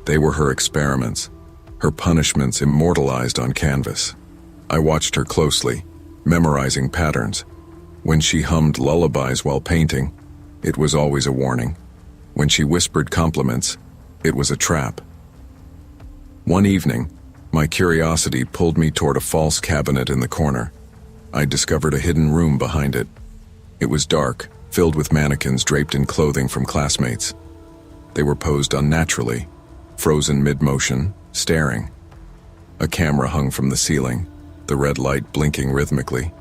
They were her experiments, her punishments immortalized on canvas. I watched her closely, memorizing patterns. When she hummed lullabies while painting, it was always a warning. When she whispered compliments, it was a trap. One evening, my curiosity pulled me toward a false cabinet in the corner. I discovered a hidden room behind it. It was dark, filled with mannequins draped in clothing from classmates. They were posed unnaturally, frozen mid-motion, staring. A camera hung from the ceiling, the red light blinking rhythmically.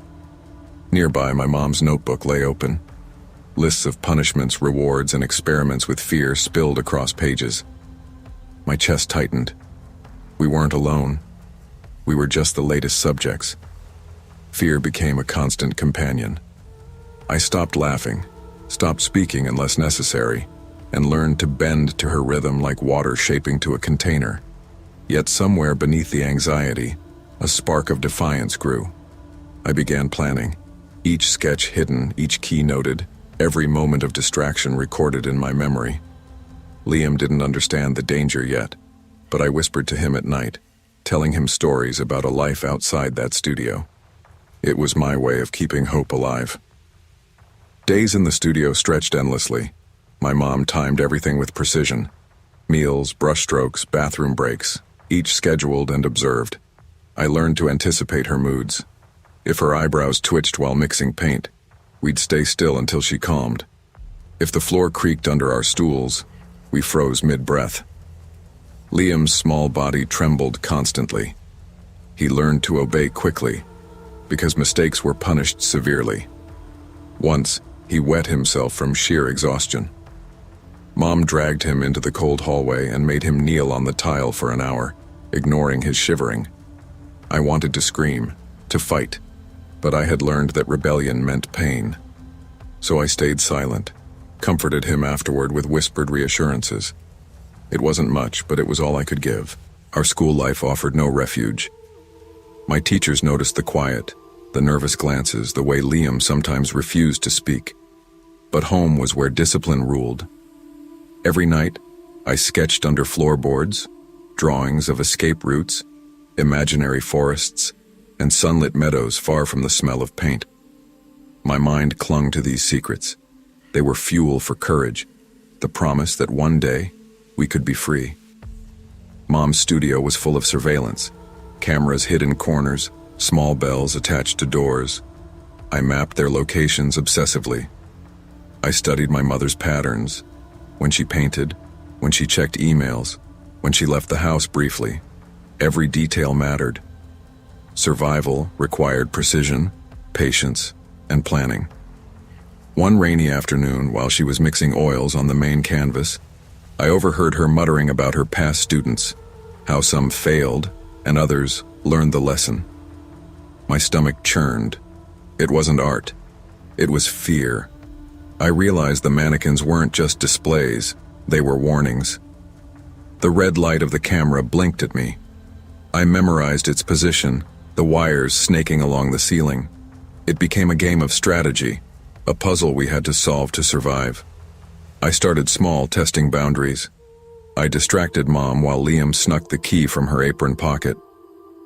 Nearby, my mom's notebook lay open. Lists of punishments, rewards, and experiments with fear spilled across pages. My chest tightened. We weren't alone. We were just the latest subjects. Fear became a constant companion. I stopped laughing, stopped speaking unless necessary, and learned to bend to her rhythm like water shaping to a container. Yet somewhere beneath the anxiety, a spark of defiance grew. I began planning, each sketch hidden, each key noted, every moment of distraction recorded in my memory. Liam didn't understand the danger yet, but I whispered to him at night, telling him stories about a life outside that studio. It was my way of keeping hope alive. Days in the studio stretched endlessly. My mom timed everything with precision. Meals, brushstrokes, bathroom breaks, each scheduled and observed. I learned to anticipate her moods. If her eyebrows twitched while mixing paint, we'd stay still until she calmed. If the floor creaked under our stools, we froze mid-breath. Liam's small body trembled constantly. He learned to obey quickly, because mistakes were punished severely. Once, he wet himself from sheer exhaustion. Mom dragged him into the cold hallway and made him kneel on the tile for an hour, ignoring his shivering. I wanted to scream, to fight, but I had learned that rebellion meant pain. So I stayed silent, comforted him afterward with whispered reassurances. It wasn't much, but it was all I could give. Our school life offered no refuge. My teachers noticed the quiet, the nervous glances, the way Liam sometimes refused to speak. But home was where discipline ruled. Every night, I sketched under floorboards, drawings of escape routes, imaginary forests, and sunlit meadows far from the smell of paint. My mind clung to these secrets. They were fuel for courage, the promise that one day we could be free. Mom's studio was full of surveillance, cameras hid in corners, small bells attached to doors. I mapped their locations obsessively. I studied my mother's patterns, when she painted, when she checked emails, when she left the house briefly. Every detail mattered. Survival required precision, patience, and planning. One rainy afternoon, while she was mixing oils on the main canvas, I overheard her muttering about her past students, how some failed and others learned the lesson. My stomach churned. It wasn't art. It was fear. I realized the mannequins weren't just displays, they were warnings. The red light of the camera blinked at me. I memorized its position, the wires snaking along the ceiling. It became a game of strategy, a puzzle we had to solve to survive. I started small, testing boundaries. I distracted Mom while Liam snuck the key from her apron pocket.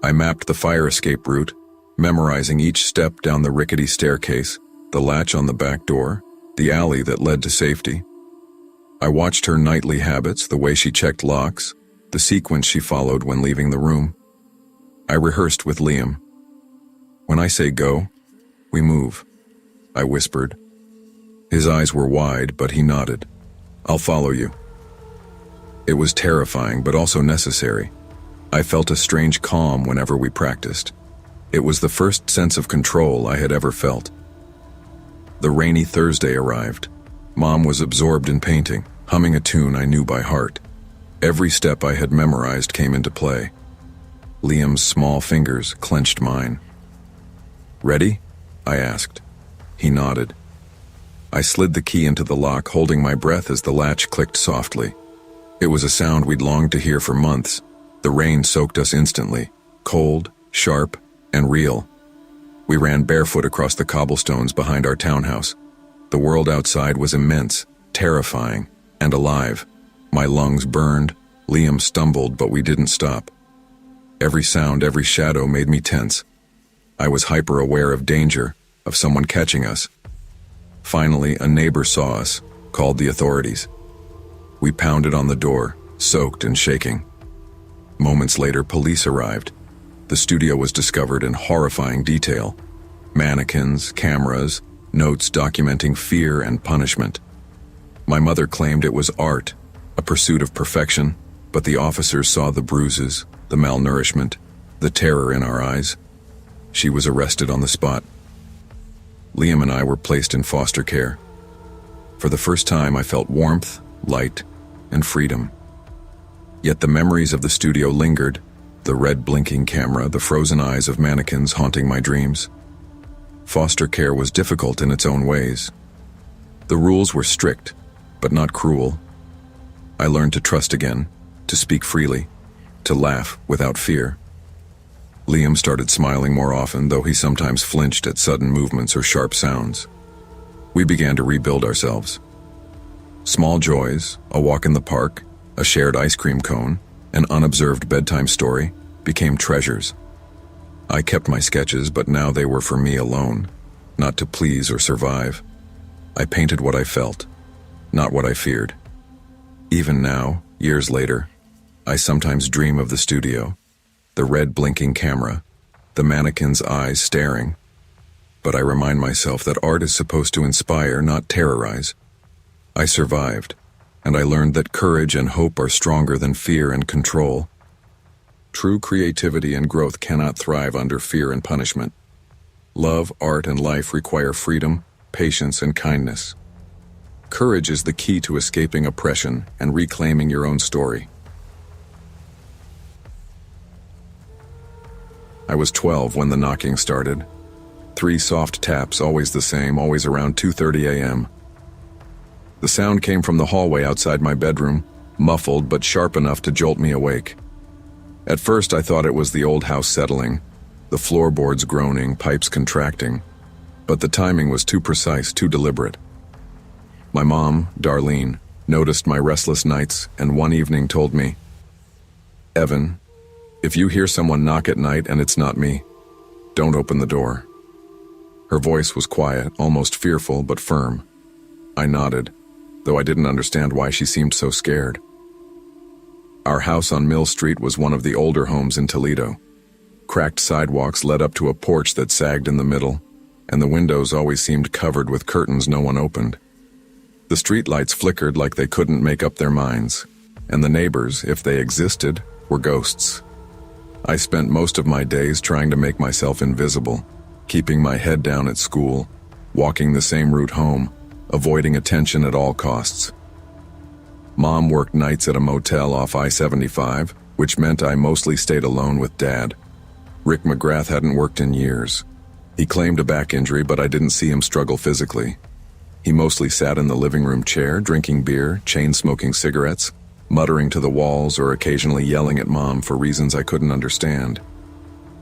I mapped the fire escape route, memorizing each step down the rickety staircase, the latch on the back door, the alley that led to safety. I watched her nightly habits, the way she checked locks, the sequence she followed when leaving the room. I rehearsed with Liam. When I say go, we move, I whispered. His eyes were wide, but he nodded. I'll follow you. It was terrifying, but also necessary. I felt a strange calm whenever we practiced. It was the first sense of control I had ever felt. The rainy Thursday arrived. Mom was absorbed in painting, humming a tune I knew by heart. Every step I had memorized came into play. Liam's small fingers clenched mine. "Ready?" I asked. He nodded. I slid the key into the lock, holding my breath as the latch clicked softly. It was a sound we'd longed to hear for months. The rain soaked us instantly, cold, sharp, and real. We ran barefoot across the cobblestones behind our townhouse. The world outside was immense, terrifying, and alive. My lungs burned. Liam stumbled, but we didn't stop. Every sound, every shadow made me tense. I was hyper-aware of danger, of someone catching us. Finally, a neighbor saw us, called the authorities. We pounded on the door, soaked and shaking. Moments later, police arrived. The studio was discovered in horrifying detail. Mannequins, cameras, notes documenting fear and punishment. My mother claimed it was art, a pursuit of perfection, but the officers saw the bruises, the malnourishment, the terror in our eyes. She was arrested on the spot. Liam and I were placed in foster care. For the first time, I felt warmth, light, and freedom. Yet the memories of the studio lingered, the red blinking camera, the frozen eyes of mannequins haunting my dreams. Foster care was difficult in its own ways. The rules were strict, but not cruel. I learned to trust again, to speak freely, to laugh without fear. Liam started smiling more often, though he sometimes flinched at sudden movements or sharp sounds. We began to rebuild ourselves. Small joys, a walk in the park, a shared ice cream cone, an unobserved bedtime story, became treasures. I kept my sketches, but now they were for me alone, not to please or survive. I painted what I felt, not what I feared. Even now, years later, I sometimes dream of the studio, the red blinking camera, the mannequin's eyes staring. But I remind myself that art is supposed to inspire, not terrorize. I survived, and I learned that courage and hope are stronger than fear and control. True creativity and growth cannot thrive under fear and punishment. Love, art, and life require freedom, patience, and kindness. Courage is the key to escaping oppression and reclaiming your own story. I was 12 when the knocking started. 3 soft taps, always the same, always around 2:30 a.m. The sound came from the hallway outside my bedroom, muffled but sharp enough to jolt me awake. At first I thought it was the old house settling, the floorboards groaning, pipes contracting. But the timing was too precise, too deliberate. My mom, Darlene, noticed my restless nights and one evening told me, "Evan, if you hear someone knock at night and it's not me, don't open the door." Her voice was quiet, almost fearful, but firm. I nodded, though I didn't understand why she seemed so scared. Our house on Mill Street was one of the older homes in Toledo. Cracked sidewalks led up to a porch that sagged in the middle, and the windows always seemed covered with curtains no one opened. The streetlights flickered like they couldn't make up their minds, and the neighbors, if they existed, were ghosts. I spent most of my days trying to make myself invisible, keeping my head down at school, walking the same route home, avoiding attention at all costs. Mom worked nights at a motel off I-75, which meant I mostly stayed alone with Dad. Rick McGrath hadn't worked in years. He claimed a back injury, but I didn't see him struggle physically. He mostly sat in the living room chair, drinking beer, chain-smoking cigarettes, muttering to the walls or occasionally yelling at Mom for reasons I couldn't understand.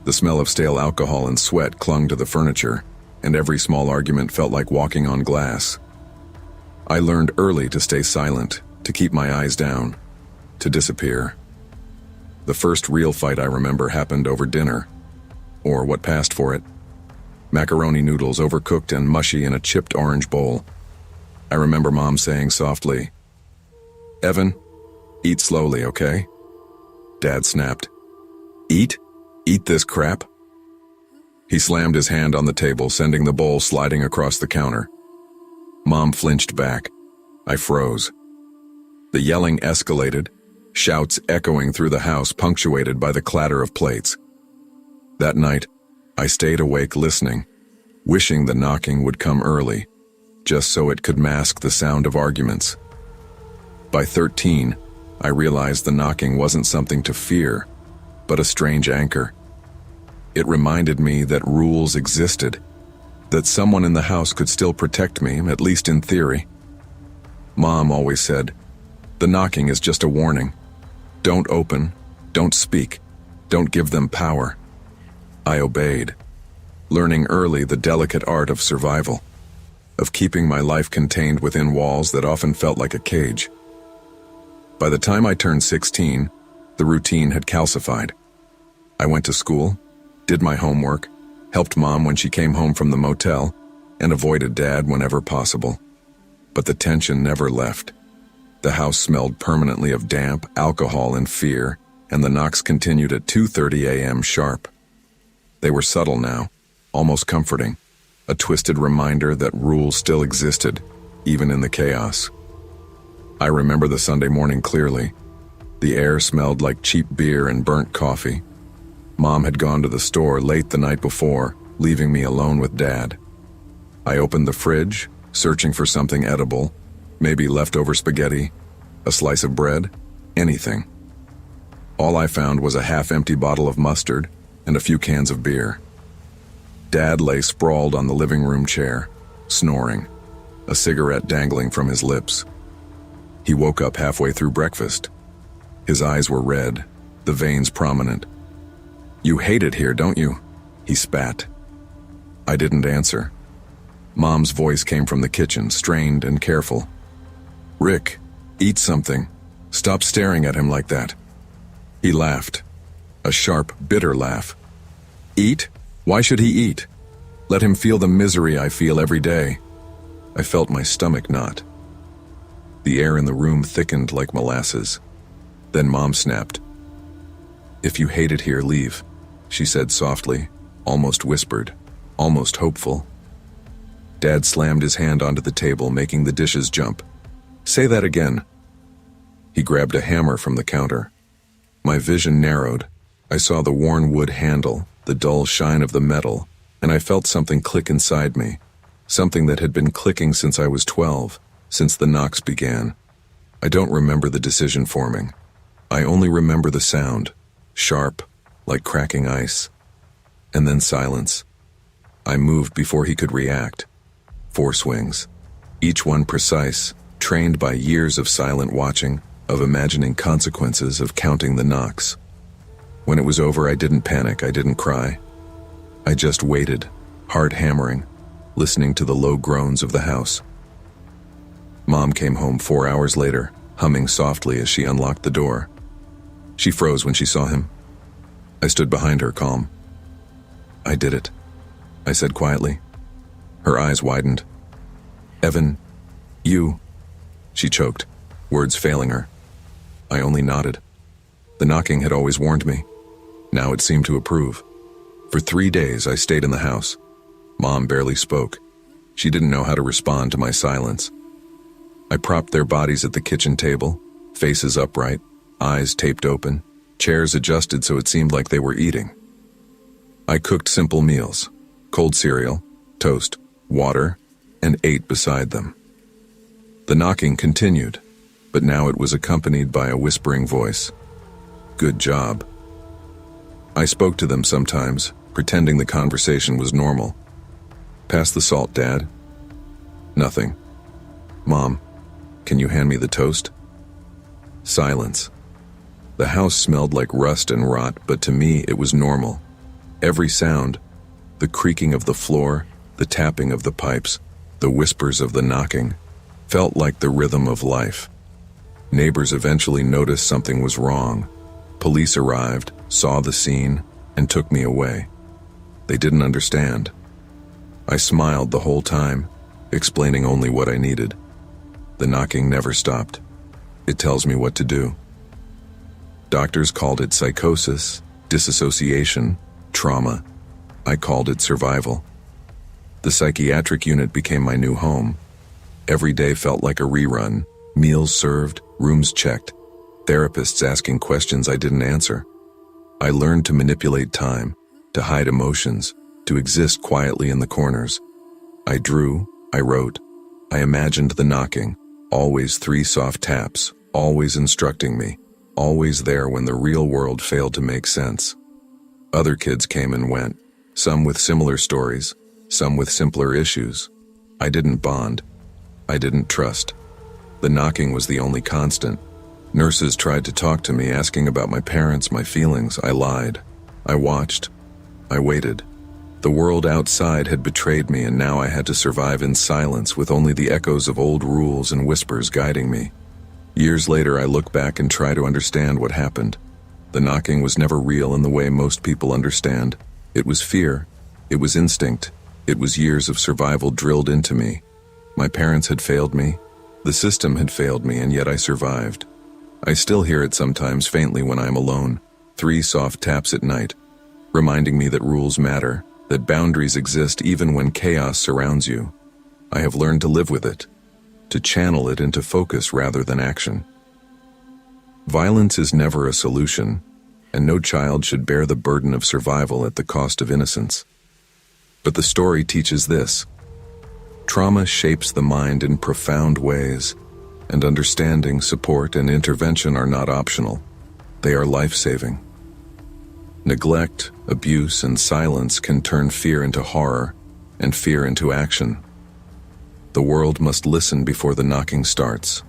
The smell of stale alcohol and sweat clung to the furniture, and every small argument felt like walking on glass. I learned early to stay silent, to keep my eyes down, to disappear. The first real fight I remember happened over dinner, or what passed for it. Macaroni noodles overcooked and mushy in a chipped orange bowl. I remember Mom saying softly, "Evan, eat slowly, okay?" Dad snapped, "Eat? Eat this crap?" He slammed his hand on the table, sending the bowl sliding across the counter. Mom flinched back. I froze. The yelling escalated, shouts echoing through the house, punctuated by the clatter of plates. That night, I stayed awake listening, wishing the knocking would come early, just so it could mask the sound of arguments. By 13, I realized the knocking wasn't something to fear, but a strange anchor. It reminded me that rules existed, that someone in the house could still protect me, at least in theory. Mom always said, "The knocking is just a warning. Don't open, don't speak, don't give them power." I obeyed, learning early the delicate art of survival, of keeping my life contained within walls that often felt like a cage. By the time I turned 16, the routine had calcified. I went to school, did my homework, helped Mom when she came home from the motel, and avoided Dad whenever possible. But the tension never left. The house smelled permanently of damp, alcohol, and fear, and the knocks continued at 2:30 a.m. sharp. They were subtle now, almost comforting, a twisted reminder that rules still existed, even in the chaos. I remember the Sunday morning clearly. The air smelled like cheap beer and burnt coffee. Mom had gone to the store late the night before, leaving me alone with Dad. I opened the fridge, searching for something edible, maybe leftover spaghetti, a slice of bread, anything. All I found was a half-empty bottle of mustard and a few cans of beer. Dad lay sprawled on the living room chair, snoring, a cigarette dangling from his lips. He woke up halfway through breakfast. His eyes were red, the veins prominent. "You hate it here, don't you?" he spat. I didn't answer. Mom's voice came from the kitchen, strained and careful. "Rick, eat something. Stop staring at him like that." He laughed, a sharp, bitter laugh. "Eat? Why should he eat? Let him feel the misery I feel every day." I felt my stomach knot. The air in the room thickened like molasses. Then Mom snapped. "If you hate it here, leave," she said softly, almost whispered, almost hopeful. Dad slammed his hand onto the table, making the dishes jump. "Say that again." He grabbed a hammer from the counter. My vision narrowed. I saw the worn wood handle, the dull shine of the metal, and I felt something click inside me, something that had been clicking since I was 12, since the knocks began. I don't remember the decision forming. I only remember the sound, sharp, like cracking ice. And then silence. I moved before he could react. 4 swings, each one precise, trained by years of silent watching, of imagining consequences, of counting the knocks. When it was over, I didn't panic, I didn't cry. I just waited, heart hammering, listening to the low groans of the house. Mom came home 4 hours later, humming softly as she unlocked the door. She froze when she saw him. I stood behind her, calm. "I did it," I said quietly. Her eyes widened. "Evan, you..." She choked, words failing her. I only nodded. The knocking had always warned me. Now it seemed to approve. For 3 days I stayed in the house. Mom barely spoke. She didn't know how to respond to my silence. I propped their bodies at the kitchen table, faces upright, eyes taped open, chairs adjusted so it seemed like they were eating. I cooked simple meals, cold cereal, toast, water, and ate beside them. The knocking continued, but now it was accompanied by a whispering voice. "Good job." I spoke to them sometimes, pretending the conversation was normal. "Pass the salt, Dad." "Nothing." "Mom, can you hand me the toast?" Silence. The house smelled like rust and rot, but to me it was normal. Every sound, the creaking of the floor, the tapping of the pipes, the whispers of the knocking, felt like the rhythm of life. Neighbors eventually noticed something was wrong. Police arrived, saw the scene, and took me away. They didn't understand. I smiled the whole time, explaining only what I needed. The knocking never stopped. It tells me what to do. Doctors called it psychosis, disassociation, trauma. I called it survival. The psychiatric unit became my new home. Every day felt like a rerun. Meals served, rooms checked, therapists asking questions I didn't answer. I learned to manipulate time, to hide emotions, to exist quietly in the corners. I drew, I wrote, I imagined the knocking, always 3 soft taps, always instructing me, always there when the real world failed to make sense. Other kids came and went, some with similar stories, some with simpler issues. I didn't bond. I didn't trust. The knocking was the only constant. Nurses tried to talk to me, asking about my parents, my feelings. I lied. I watched. I waited. The world outside had betrayed me, and now I had to survive in silence with only the echoes of old rules and whispers guiding me. Years later, I look back and try to understand what happened. The knocking was never real in the way most people understand. It was fear. It was instinct. It was years of survival drilled into me. My parents had failed me. The system had failed me, and yet I survived. I still hear it sometimes faintly when I am alone. 3 soft taps at night, reminding me that rules matter, that boundaries exist even when chaos surrounds you. I have learned to live with it, to channel it into focus rather than action. Violence is never a solution, and no child should bear the burden of survival at the cost of innocence. But the story teaches this. Trauma shapes the mind in profound ways, and understanding, support, and intervention are not optional. They are life-saving. Neglect, abuse, and silence can turn fear into horror, and fear into action. The world must listen before the knocking starts.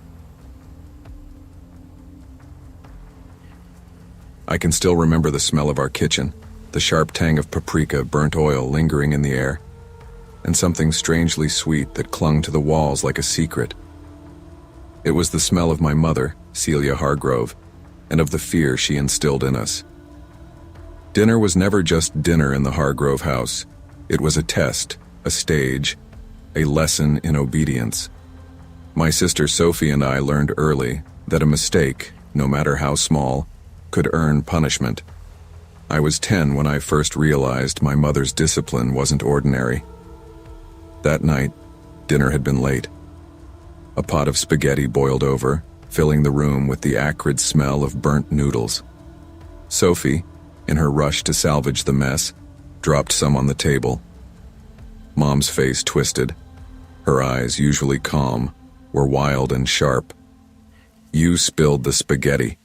I can still remember the smell of our kitchen, the sharp tang of paprika, burnt oil lingering in the air, and something strangely sweet that clung to the walls like a secret. It was the smell of my mother, Celia Hargrove, and of the fear she instilled in us. Dinner was never just dinner in the Hargrove house. It was a test, a stage, a lesson in obedience. My sister Sophie and I learned early that a mistake, no matter how small, could earn punishment. I was 10 when I first realized my mother's discipline wasn't ordinary. That night, dinner had been late. A pot of spaghetti boiled over, filling the room with the acrid smell of burnt noodles. Sophie, in her rush to salvage the mess, dropped some on the table. Mom's face twisted. Her eyes, usually calm, were wild and sharp. "You spilled the spaghetti,"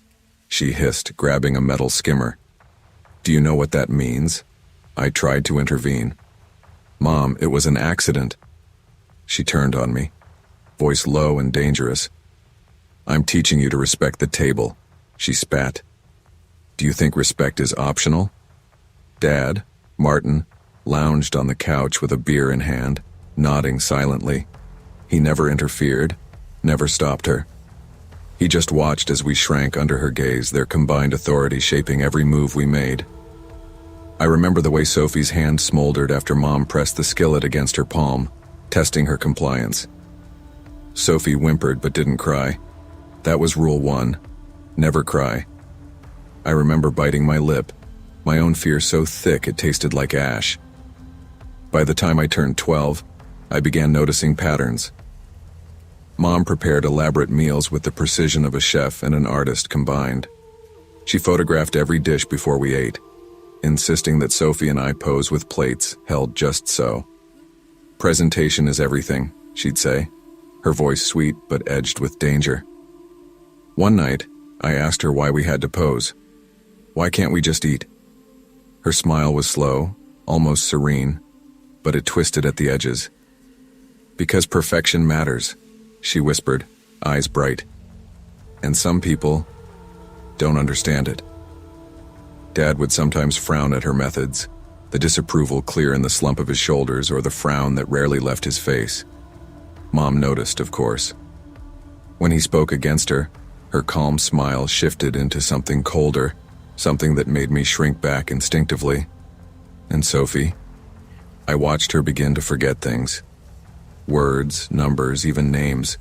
she hissed, grabbing a metal skimmer. "Do you know what that means?" I tried to intervene. "Mom, it was an accident." She turned on me, voice low and dangerous. "I'm teaching you to respect the table," she spat. "Do you think respect is optional?" Dad, Martin, lounged on the couch with a beer in hand, nodding silently. He never interfered, never stopped her. He just watched as we shrank under her gaze, their combined authority shaping every move we made. I remember the way Sophie's hand smoldered after Mom pressed the skillet against her palm, testing her compliance. Sophie whimpered but didn't cry. That was rule 1, never cry. I remember biting my lip, my own fear so thick it tasted like ash. By the time I turned 12, I began noticing patterns. Mom prepared elaborate meals with the precision of a chef and an artist combined. She photographed every dish before we ate, insisting that Sophie and I pose with plates held just so. "Presentation is everything," she'd say, her voice sweet but edged with danger. One night, I asked her why we had to pose. "Why can't we just eat?" Her smile was slow, almost serene, but it twisted at the edges. "Because perfection matters," she whispered, eyes bright. "And some people don't understand it." Dad would sometimes frown at her methods, the disapproval clear in the slump of his shoulders or the frown that rarely left his face. Mom noticed, of course. When he spoke against her, her calm smile shifted into something colder, something that made me shrink back instinctively. And Sophie? I watched her begin to forget things. Words, numbers, even names.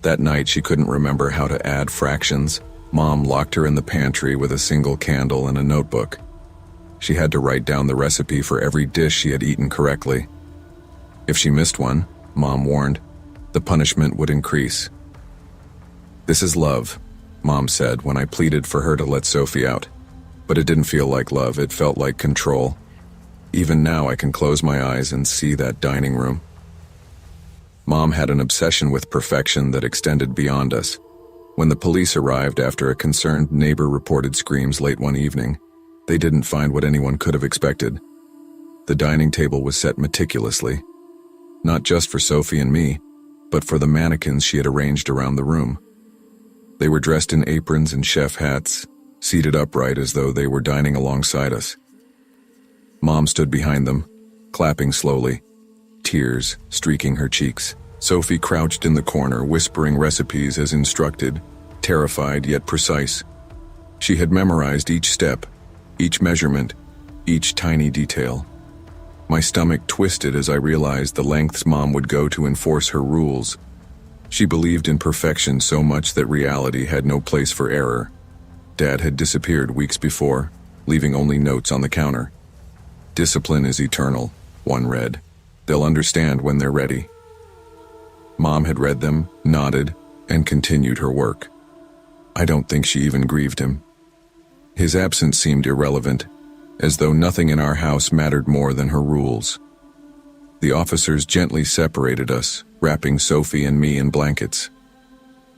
That night she couldn't remember how to add fractions. Mom locked her in the pantry with a single candle and a notebook. She had to write down the recipe for every dish she had eaten correctly. If she missed one, Mom warned, the punishment would increase. "This is love," Mom said when I pleaded for her to let Sophie out. But it didn't feel like love, it felt like control. Even now I can close my eyes and see that dining room. Mom had an obsession with perfection that extended beyond us. When the police arrived after a concerned neighbor reported screams late one evening, they didn't find what anyone could have expected. The dining table was set meticulously, not just for Sophie and me, but for the mannequins she had arranged around the room. They were dressed in aprons and chef hats, seated upright as though they were dining alongside us. Mom stood behind them, clapping slowly, tears streaking her cheeks. Sophie crouched in the corner, whispering recipes as instructed, terrified yet precise. She had memorized each step, each measurement, each tiny detail. My stomach twisted as I realized the lengths Mom would go to enforce her rules. She believed in perfection so much that reality had no place for error. Dad had disappeared weeks before, leaving only notes on the counter. "Discipline is eternal," one read. "They'll understand when they're ready." Mom had read them, nodded, and continued her work. I don't think she even grieved him. His absence seemed irrelevant, as though nothing in our house mattered more than her rules. The officers gently separated us, wrapping Sophie and me in blankets.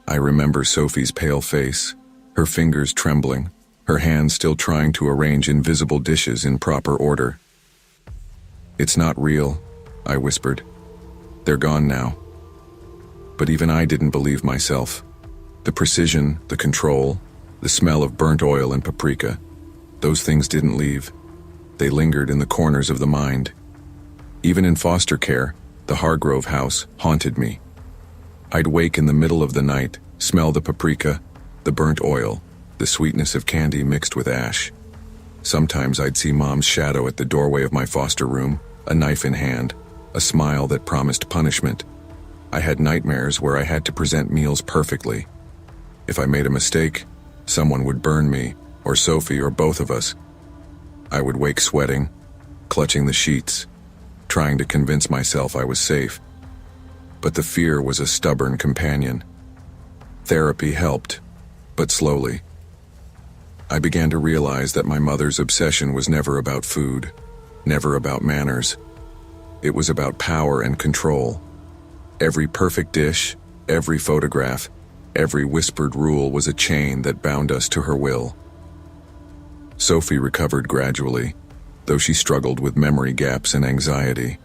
I remember Sophie's pale face, her fingers trembling, her hands still trying to arrange invisible dishes in proper order. "It's not real," I whispered. "They're gone now." But even I didn't believe myself. The precision, the control, the smell of burnt oil and paprika, those things didn't leave. They lingered in the corners of the mind. Even in foster care, the Hargrove house haunted me. I'd wake in the middle of the night, smell the paprika, the burnt oil, the sweetness of candy mixed with ash. Sometimes I'd see Mom's shadow at the doorway of my foster room, a knife in hand, a smile that promised punishment. I had nightmares where I had to present meals perfectly. If I made a mistake, someone would burn me, or Sophie, or both of us. I would wake sweating, clutching the sheets, trying to convince myself I was safe. But the fear was a stubborn companion. Therapy helped, but slowly. I began to realize that my mother's obsession was never about food, never about manners. It was about power and control. Every perfect dish, every photograph, every whispered rule was a chain that bound us to her will. Sophie recovered gradually, though she struggled with memory gaps and anxiety.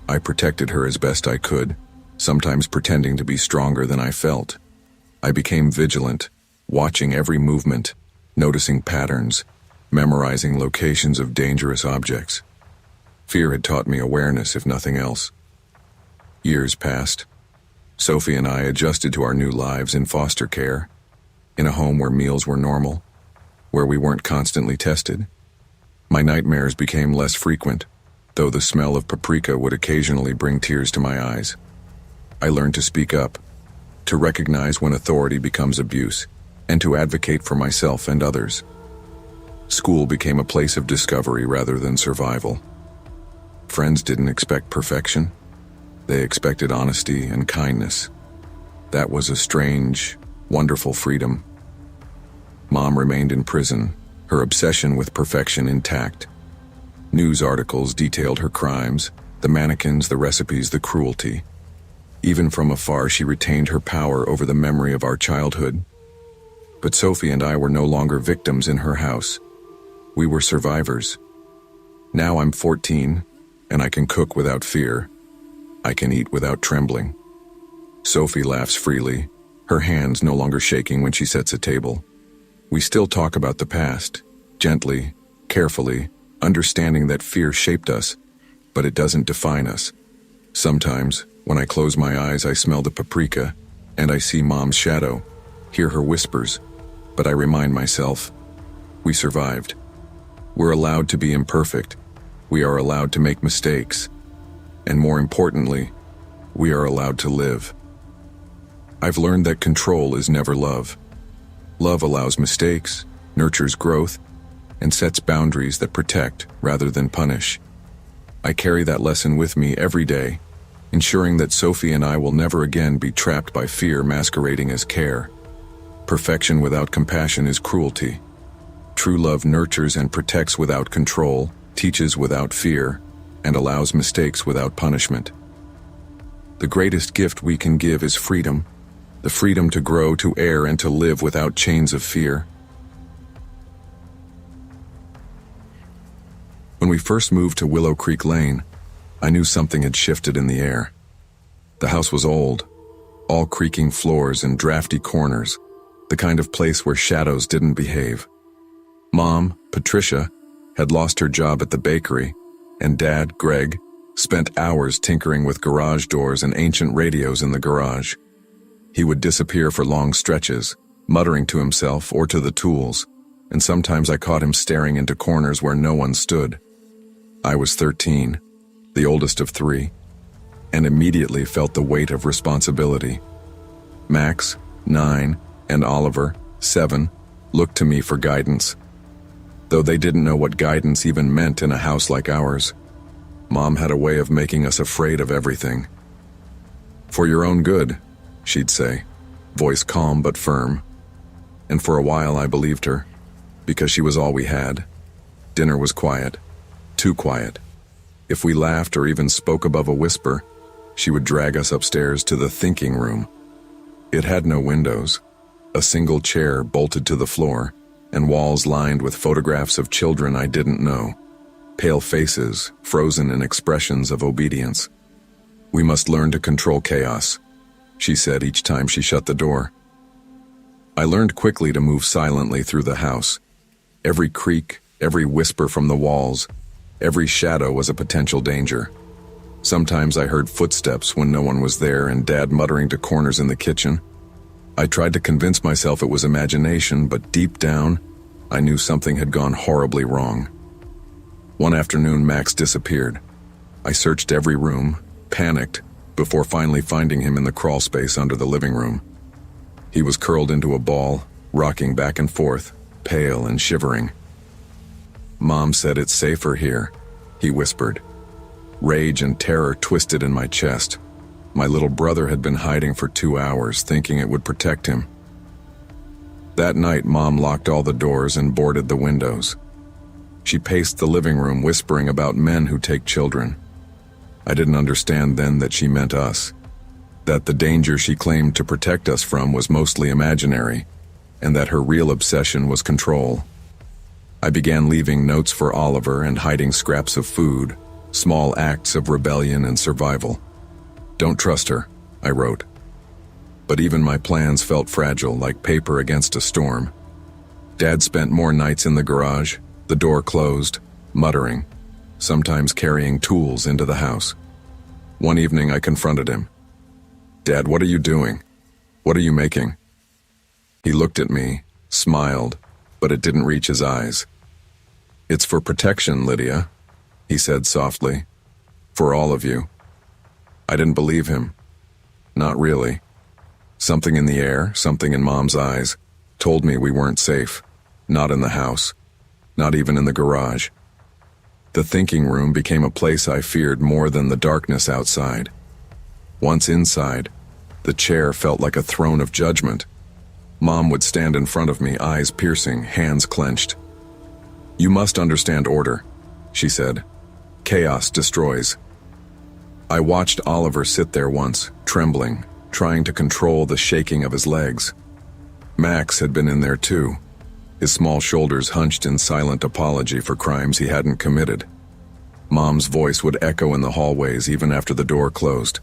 I protected her as best I could, sometimes pretending to be stronger than I felt. I became vigilant, watching every movement, noticing patterns, memorizing locations of dangerous objects. Fear had taught me awareness, if nothing else. Years passed. Sophie and I adjusted to our new lives in foster care, in a home where meals were normal, where we weren't constantly tested. My nightmares became less frequent, though the smell of paprika would occasionally bring tears to my eyes. I learned to speak up, to recognize when authority becomes abuse, and to advocate for myself and others. School became a place of discovery rather than survival. Friends didn't expect perfection. They expected honesty and kindness. That was a strange, wonderful freedom. Mom remained in prison, her obsession with perfection intact. News articles detailed her crimes, the mannequins, the recipes, the cruelty. Even from afar, she retained her power over the memory of our childhood. But Sophie and I were no longer victims in her house. We were survivors. Now I'm 14, and I can cook without fear. I can eat without trembling. Sophie laughs freely, her hands no longer shaking when she sets a table. We still talk about the past, gently, carefully, understanding that fear shaped us, but it doesn't define us. Sometimes, when I close my eyes, I smell the paprika, and I see Mom's shadow, hear her whispers, but I remind myself, we survived. We're allowed to be imperfect. We are allowed to make mistakes. And more importantly, we are allowed to live. I've learned that control is never love. Love allows mistakes, nurtures growth, and sets boundaries that protect rather than punish. I carry that lesson with me every day, ensuring that Sophie and I will never again be trapped by fear masquerading as care. Perfection without compassion is cruelty. True love nurtures and protects without control, teaches without fear, and allows mistakes without punishment. The greatest gift we can give is freedom. The freedom to grow, to err, and to live without chains of fear. When we first moved to Willow Creek Lane, I knew something had shifted in the air. The house was old, all creaking floors and drafty corners, the kind of place where shadows didn't behave. Mom, Patricia, had lost her job at the bakery, and Dad, Greg, spent hours tinkering with garage doors and ancient radios in the garage. He would disappear for long stretches, muttering to himself or to the tools, and sometimes I caught him staring into corners where no one stood. I was 13, the oldest of 3, and immediately felt the weight of responsibility. Max, 9, and Oliver, 7, looked to me for guidance, though they didn't know what guidance even meant in a house like ours. Mom had a way of making us afraid of everything. "For your own good," she'd say, voice calm but firm. And for a while I believed her, because she was all we had. Dinner was quiet, too quiet. If we laughed or even spoke above a whisper, she would drag us upstairs to the thinking room. It had no windows, a single chair bolted to the floor, and walls lined with photographs of children I didn't know, pale faces frozen in expressions of obedience. "We must learn to control chaos," she said each time she shut the door. I learned quickly to move silently through the house. Every creak, every whisper from the walls, every shadow was a potential danger. Sometimes I heard footsteps when no one was there and Dad muttering to corners in the kitchen. I tried to convince myself it was imagination, but deep down, I knew something had gone horribly wrong. One afternoon, Max disappeared. I searched every room, panicked, before finally finding him in the crawl space under the living room. He was curled into a ball, rocking back and forth, pale and shivering. "Mom said it's safer here," he whispered. Rage and terror twisted in my chest. My little brother had been hiding for 2 hours, thinking it would protect him. That night, Mom locked all the doors and boarded the windows. She paced the living room, whispering about men who take children. I didn't understand then that she meant us, that the danger she claimed to protect us from was mostly imaginary, and that her real obsession was control. I began leaving notes for Oliver and hiding scraps of food, small acts of rebellion and survival. "Don't trust her," I wrote. But even my plans felt fragile, like paper against a storm. Dad spent more nights in the garage, the door closed, muttering, sometimes carrying tools into the house. One evening I confronted him. "Dad, what are you doing? What are you making?" He looked at me, smiled, but it didn't reach his eyes. "It's for protection, Lydia," he said softly. "For all of you." I didn't believe him. Not really. Something in the air, something in Mom's eyes, told me we weren't safe. Not in the house. Not even in the garage. The thinking room became a place I feared more than the darkness outside. Once inside, the chair felt like a throne of judgment. Mom would stand in front of me, eyes piercing, hands clenched. "You must understand order," she said. "Chaos destroys." I watched Oliver sit there once, trembling, trying to control the shaking of his legs. Max had been in there too, his small shoulders hunched in silent apology for crimes he hadn't committed. Mom's voice would echo in the hallways even after the door closed.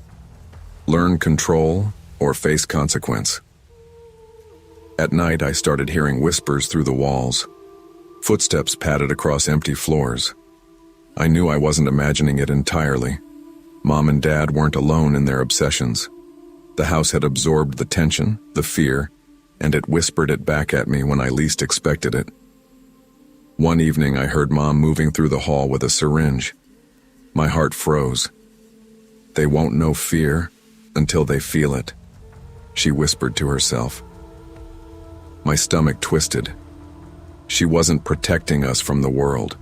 Learn control or face consequence. At night, I started hearing whispers through the walls. Footsteps padded across empty floors. I knew I wasn't imagining it entirely. Mom and Dad weren't alone in their obsessions. The house had absorbed the tension, the fear, and it whispered it back at me when I least expected it. One evening, I heard Mom moving through the hall with a syringe. My heart froze. "They won't know fear until they feel it," she whispered to herself. My stomach twisted. She wasn't protecting us from the world.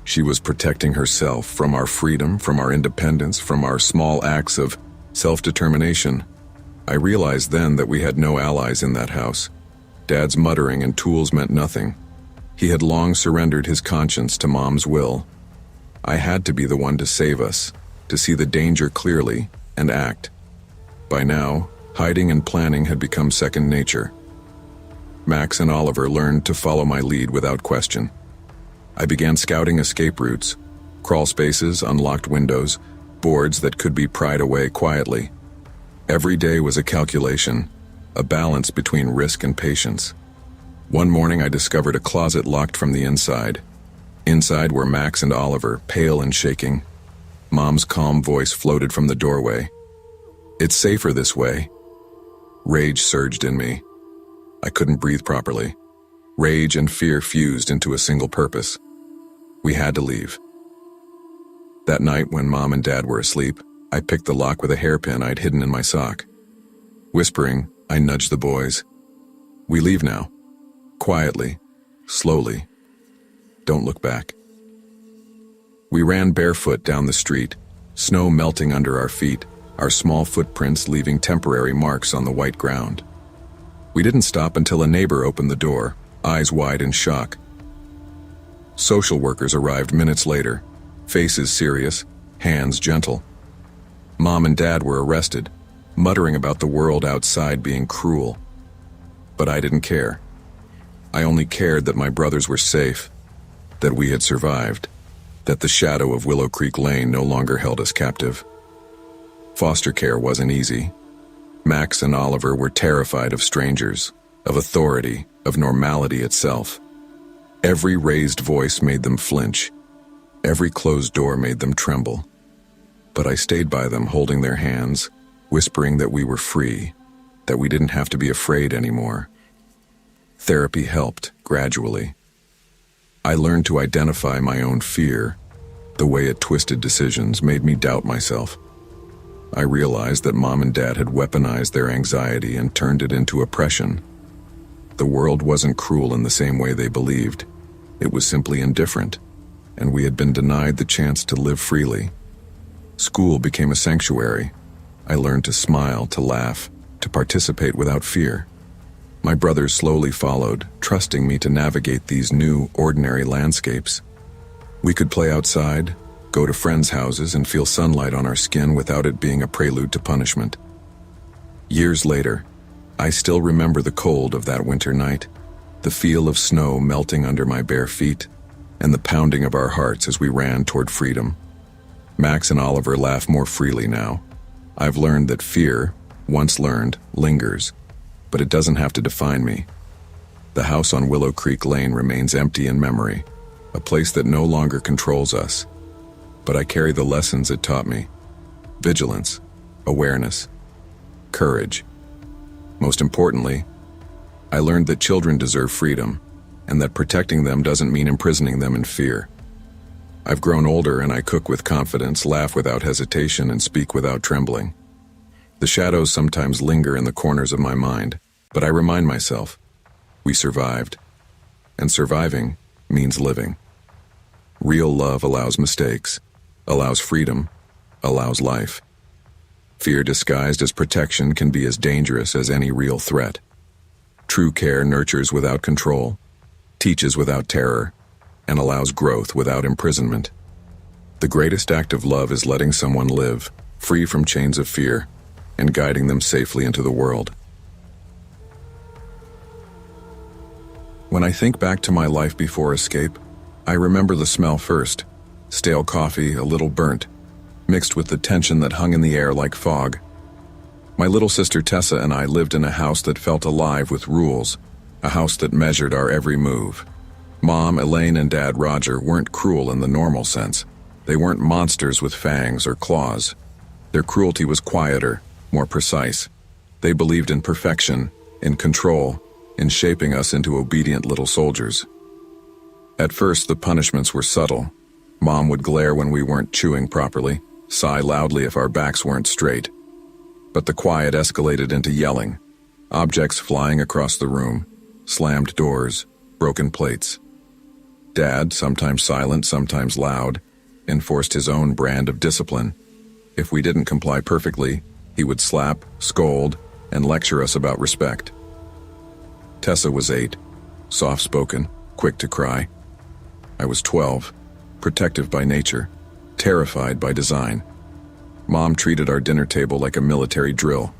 She was protecting herself from our freedom, from our independence, from our small acts of self-determination. I realized then that we had no allies in that house. Dad's muttering and tools meant nothing. He had long surrendered his conscience to Mom's will. I had to be the one to save us, to see the danger clearly and act. By now, hiding and planning had become second nature. Max and Oliver learned to follow my lead without question. I began scouting escape routes, crawl spaces, unlocked windows, boards that could be pried away quietly. Every day was a calculation, a balance between risk and patience. One morning I discovered a closet locked from the inside. Inside were Max and Oliver, pale and shaking. Mom's calm voice floated from the doorway. "It's safer this way." Rage surged in me. I couldn't breathe properly. Rage and fear fused into a single purpose. We had to leave. That night, when Mom and Dad were asleep, I picked the lock with a hairpin I'd hidden in my sock. Whispering, I nudged the boys. "We leave now. Quietly, slowly. Don't look back." We ran barefoot down the street, snow melting under our feet, our small footprints leaving temporary marks on the white ground. We didn't stop until a neighbor opened the door, eyes wide in shock. Social workers arrived minutes later, faces serious, hands gentle. Mom and Dad were arrested, muttering about the world outside being cruel. But I didn't care. I only cared that my brothers were safe, that we had survived, that the shadow of Willow Creek Lane no longer held us captive. Foster care wasn't easy. Max and Oliver were terrified of strangers, of authority, of normality itself. Every raised voice made them flinch. Every closed door made them tremble. But I stayed by them, holding their hands, whispering that we were free, that we didn't have to be afraid anymore. Therapy helped, gradually. I learned to identify my own fear. The way it twisted decisions made me doubt myself. I realized that Mom and Dad had weaponized their anxiety and turned it into oppression. The world wasn't cruel in the same way they believed. It was simply indifferent, and we had been denied the chance to live freely. School became a sanctuary. I learned to smile, to laugh, to participate without fear. My brothers slowly followed, trusting me to navigate these new, ordinary landscapes. We could play outside, go to friends' houses, and feel sunlight on our skin without it being a prelude to punishment. Years later, I still remember the cold of that winter night, the feel of snow melting under my bare feet, and the pounding of our hearts as we ran toward freedom. Max and Oliver laugh more freely now. I've learned that fear, once learned, lingers, but it doesn't have to define me. The house on Willow Creek Lane remains empty in memory, a place that no longer controls us. But I carry the lessons it taught me: vigilance, awareness, courage. Most importantly, I learned that children deserve freedom, and that protecting them doesn't mean imprisoning them in fear. I've grown older, and I cook with confidence, laugh without hesitation, and speak without trembling. The shadows sometimes linger in the corners of my mind, but I remind myself, we survived, and surviving means living. Real love allows mistakes, allows freedom, allows life. Fear disguised as protection can be as dangerous as any real threat. True care nurtures without control, teaches without terror, and allows growth without imprisonment. The greatest act of love is letting someone live, free from chains of fear, and guiding them safely into the world. When I think back to my life before escape, I remember the smell first: stale coffee, a little burnt, mixed with the tension that hung in the air like fog. My little sister Tessa and I lived in a house that felt alive with rules, a house that measured our every move. Mom, Elaine, and Dad, Roger, weren't cruel in the normal sense. They weren't monsters with fangs or claws. Their cruelty was quieter, more precise. They believed in perfection, in control, in shaping us into obedient little soldiers. At first, the punishments were subtle. Mom would glare when we weren't chewing properly, sigh loudly if our backs weren't straight. But the quiet escalated into yelling, objects flying across the room, slammed doors, broken plates. Dad, sometimes silent, sometimes loud, enforced his own brand of discipline. If we didn't comply perfectly, he would slap, scold, and lecture us about respect. Tessa was 8, soft-spoken, quick to cry. I was 12, protective by nature, terrified by design. Mom treated our dinner table like a military drill.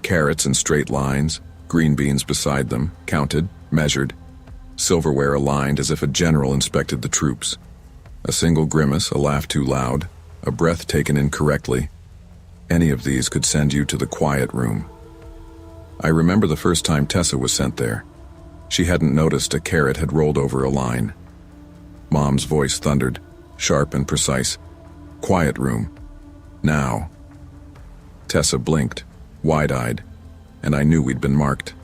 Carrots in straight lines, green beans beside them, counted, measured. Silverware aligned as if a general inspected the troops. A single grimace, a laugh too loud, a breath taken incorrectly. Any of these could send you to the quiet room. I remember the first time Tessa was sent there. She hadn't noticed a carrot had rolled over a line. Mom's voice thundered, sharp and precise. Quiet room. Now. Tessa blinked, wide-eyed, and I knew we'd been marked.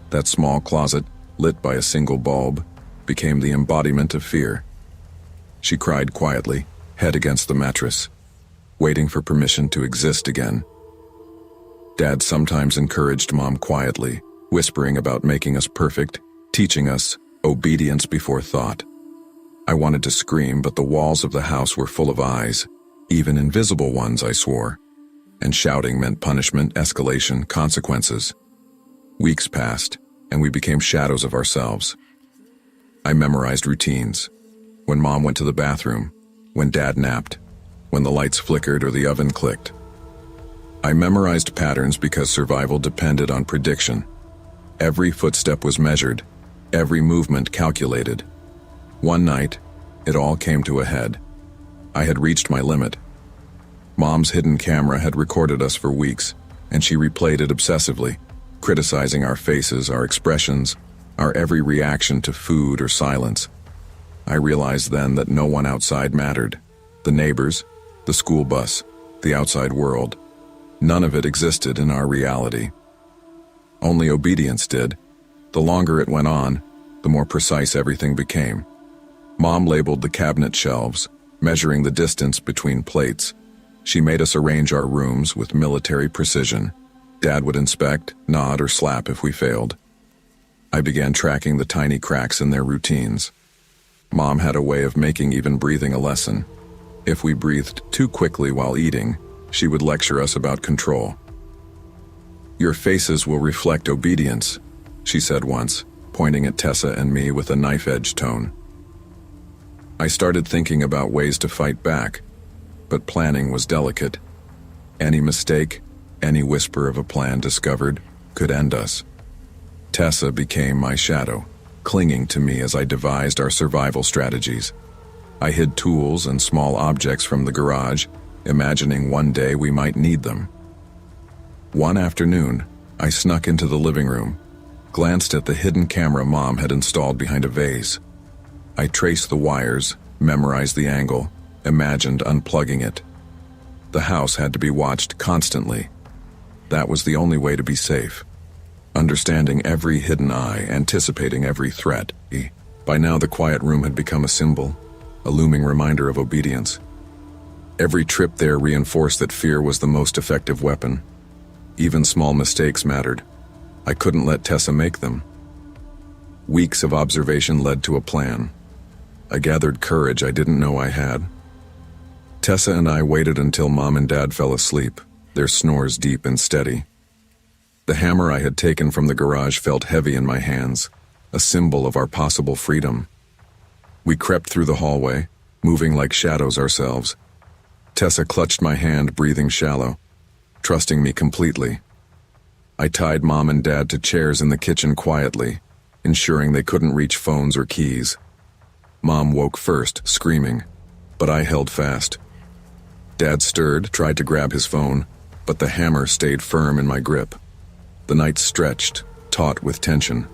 That small closet, lit by a single bulb, became the embodiment of fear. She cried quietly, head against the mattress, waiting for permission to exist again. Dad sometimes encouraged Mom quietly, whispering about making us perfect, teaching us obedience before thought. I wanted to scream, but the walls of the house were full of eyes, even invisible ones, I swore. And shouting meant punishment, escalation, consequences. Weeks passed, and we became shadows of ourselves. I memorized routines. When Mom went to the bathroom, when Dad napped, when the lights flickered or the oven clicked. I memorized patterns because survival depended on prediction. Every footstep was measured, every movement calculated. One night, it all came to a head. I had reached my limit. Mom's hidden camera had recorded us for weeks, and she replayed it obsessively, criticizing our faces, our expressions, our every reaction to food or silence. I realized then that no one outside mattered. The neighbors, the school bus, the outside world. None of it existed in our reality. Only obedience did. The longer it went on, the more precise everything became. Mom labeled the cabinet shelves, measuring the distance between plates. She made us arrange our rooms with military precision. Dad would inspect, nod, or slap if we failed. I began tracking the tiny cracks in their routines. Mom had a way of making even breathing a lesson. If we breathed too quickly while eating, she would lecture us about control. "Your faces will reflect obedience," she said once, pointing at Tessa and me with a knife-edge tone. I started thinking about ways to fight back, but planning was delicate. Any mistake, any whisper of a plan discovered, could end us. Tessa became my shadow, clinging to me as I devised our survival strategies. I hid tools and small objects from the garage, imagining one day we might need them. One afternoon, I snuck into the living room, glanced at the hidden camera Mom had installed behind a vase. I traced the wires, memorized the angle, imagined unplugging it. The house had to be watched constantly. That was the only way to be safe. Understanding every hidden eye, anticipating every threat. By now the quiet room had become a symbol, a looming reminder of obedience. Every trip there reinforced that fear was the most effective weapon. Even small mistakes mattered. I couldn't let Tessa make them. Weeks of observation led to a plan. I gathered courage I didn't know I had. Tessa and I waited until Mom and Dad fell asleep, their snores deep and steady. The hammer I had taken from the garage felt heavy in my hands, a symbol of our possible freedom. We crept through the hallway, moving like shadows ourselves. Tessa clutched my hand, breathing shallow, trusting me completely. I tied Mom and Dad to chairs in the kitchen quietly, ensuring they couldn't reach phones or keys. Mom woke first, screaming, but I held fast. Dad stirred, tried to grab his phone, but the hammer stayed firm in my grip. The night stretched, taut with tension.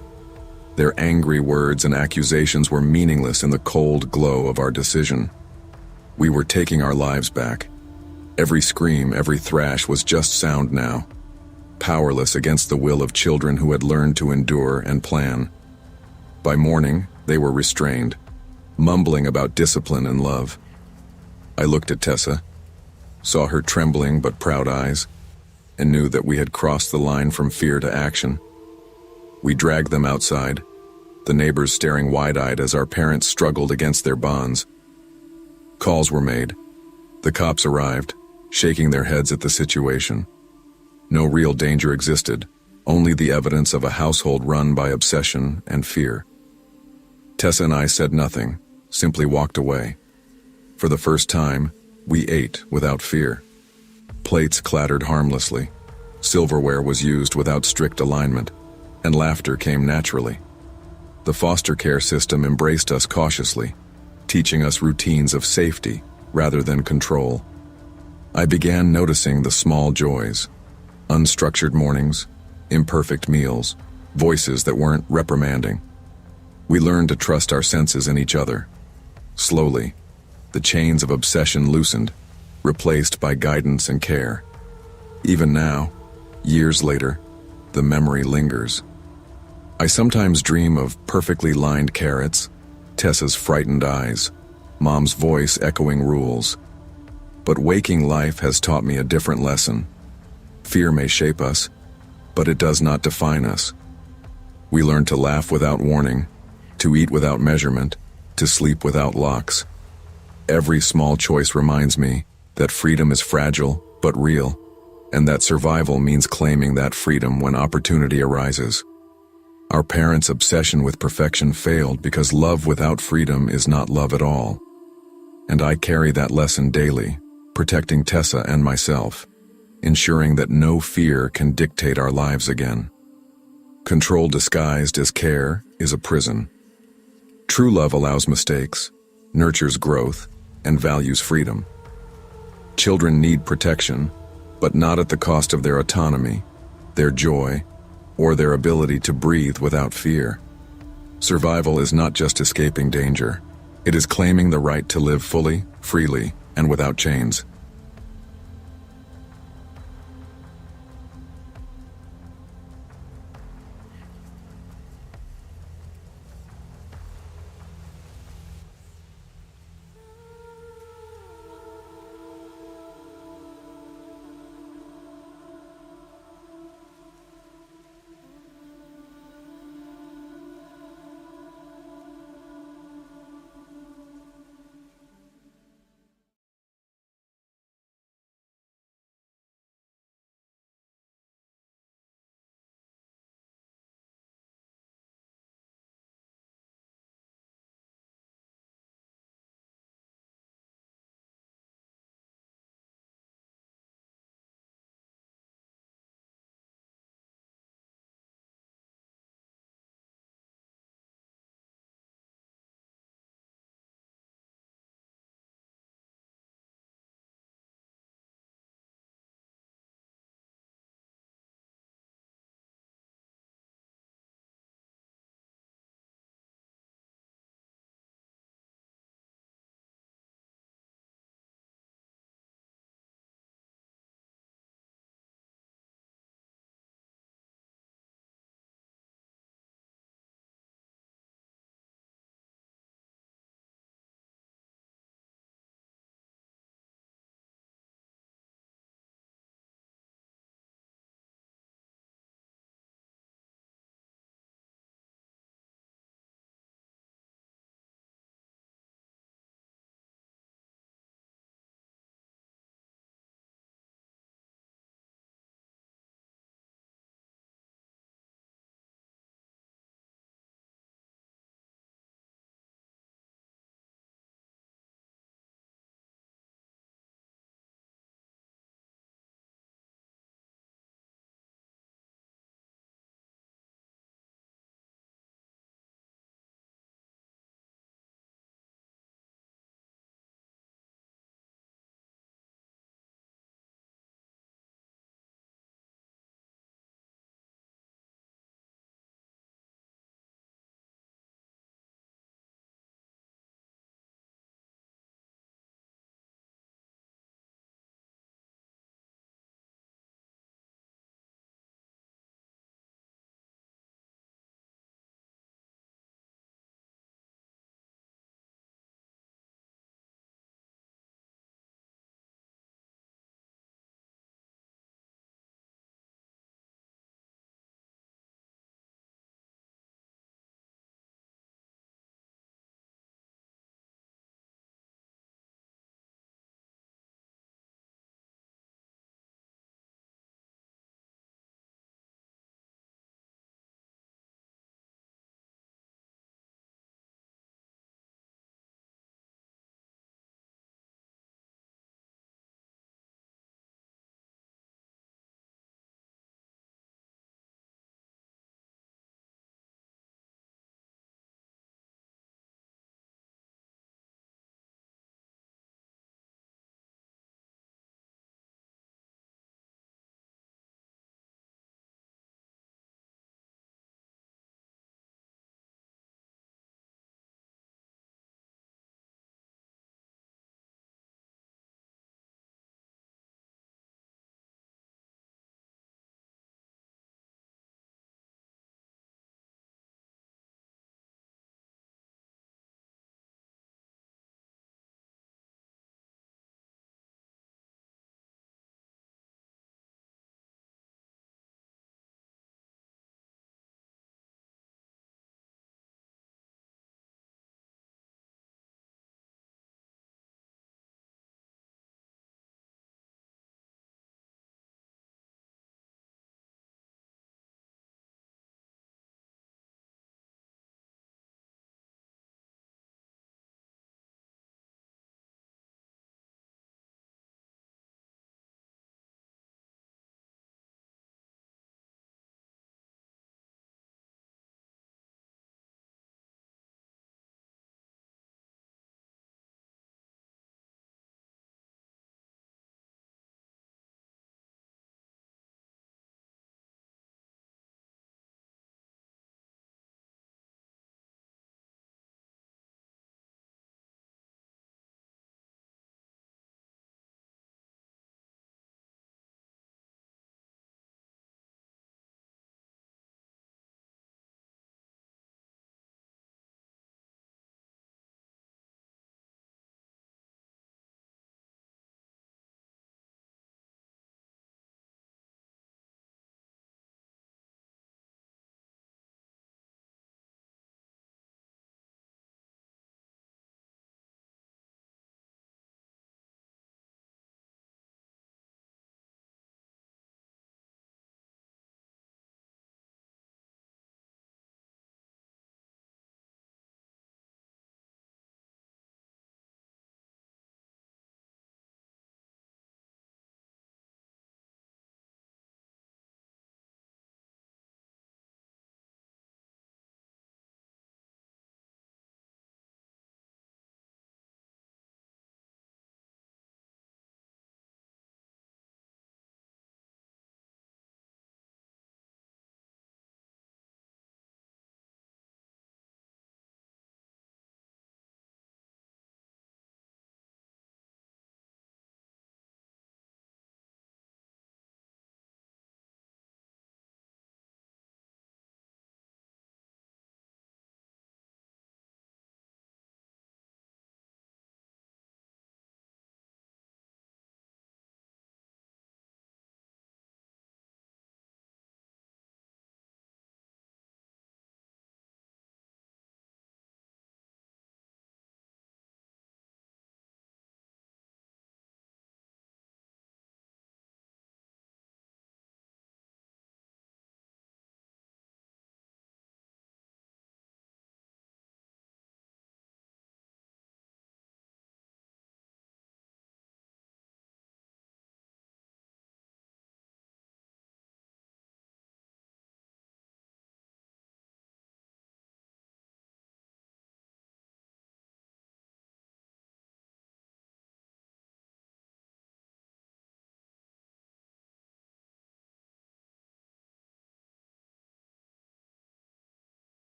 Their angry words and accusations were meaningless in the cold glow of our decision. We were taking our lives back. Every scream, every thrash was just sound now, powerless against the will of children who had learned to endure and plan. By morning, they were restrained, mumbling about discipline and love. I looked at Tessa, saw her trembling but proud eyes, and knew that we had crossed the line from fear to action. We dragged them outside, the neighbors staring wide-eyed as our parents struggled against their bonds. Calls were made. The cops arrived, shaking their heads at the situation. No real danger existed, only the evidence of a household run by obsession and fear. Tessa and I said nothing, simply walked away. For the first time, we ate without fear. Plates clattered harmlessly. Silverware was used without strict alignment, and laughter came naturally. The foster care system embraced us cautiously, teaching us routines of safety rather than control. I began noticing the small joys: unstructured mornings, imperfect meals, voices that weren't reprimanding. We learned to trust our senses in each other. Slowly, the chains of obsession loosened, replaced by guidance and care. Even now, years later, the memory lingers. I sometimes dream of perfectly lined carrots, Tessa's frightened eyes, Mom's voice echoing rules. But waking life has taught me a different lesson. Fear may shape us, but it does not define us. We learn to laugh without warning, to eat without measurement, to sleep without locks. Every small choice reminds me that freedom is fragile but real, and that survival means claiming that freedom when opportunity arises. Our parents' obsession with perfection failed because love without freedom is not love at all. And I carry that lesson daily, protecting Tessa and myself, ensuring that no fear can dictate our lives again. Control disguised as care is a prison. True love allows mistakes, nurtures growth, and values freedom. Children need protection, but not at the cost of their autonomy, their joy, or their ability to breathe without fear. Survival is not just escaping danger. It is claiming the right to live fully, freely, and without chains.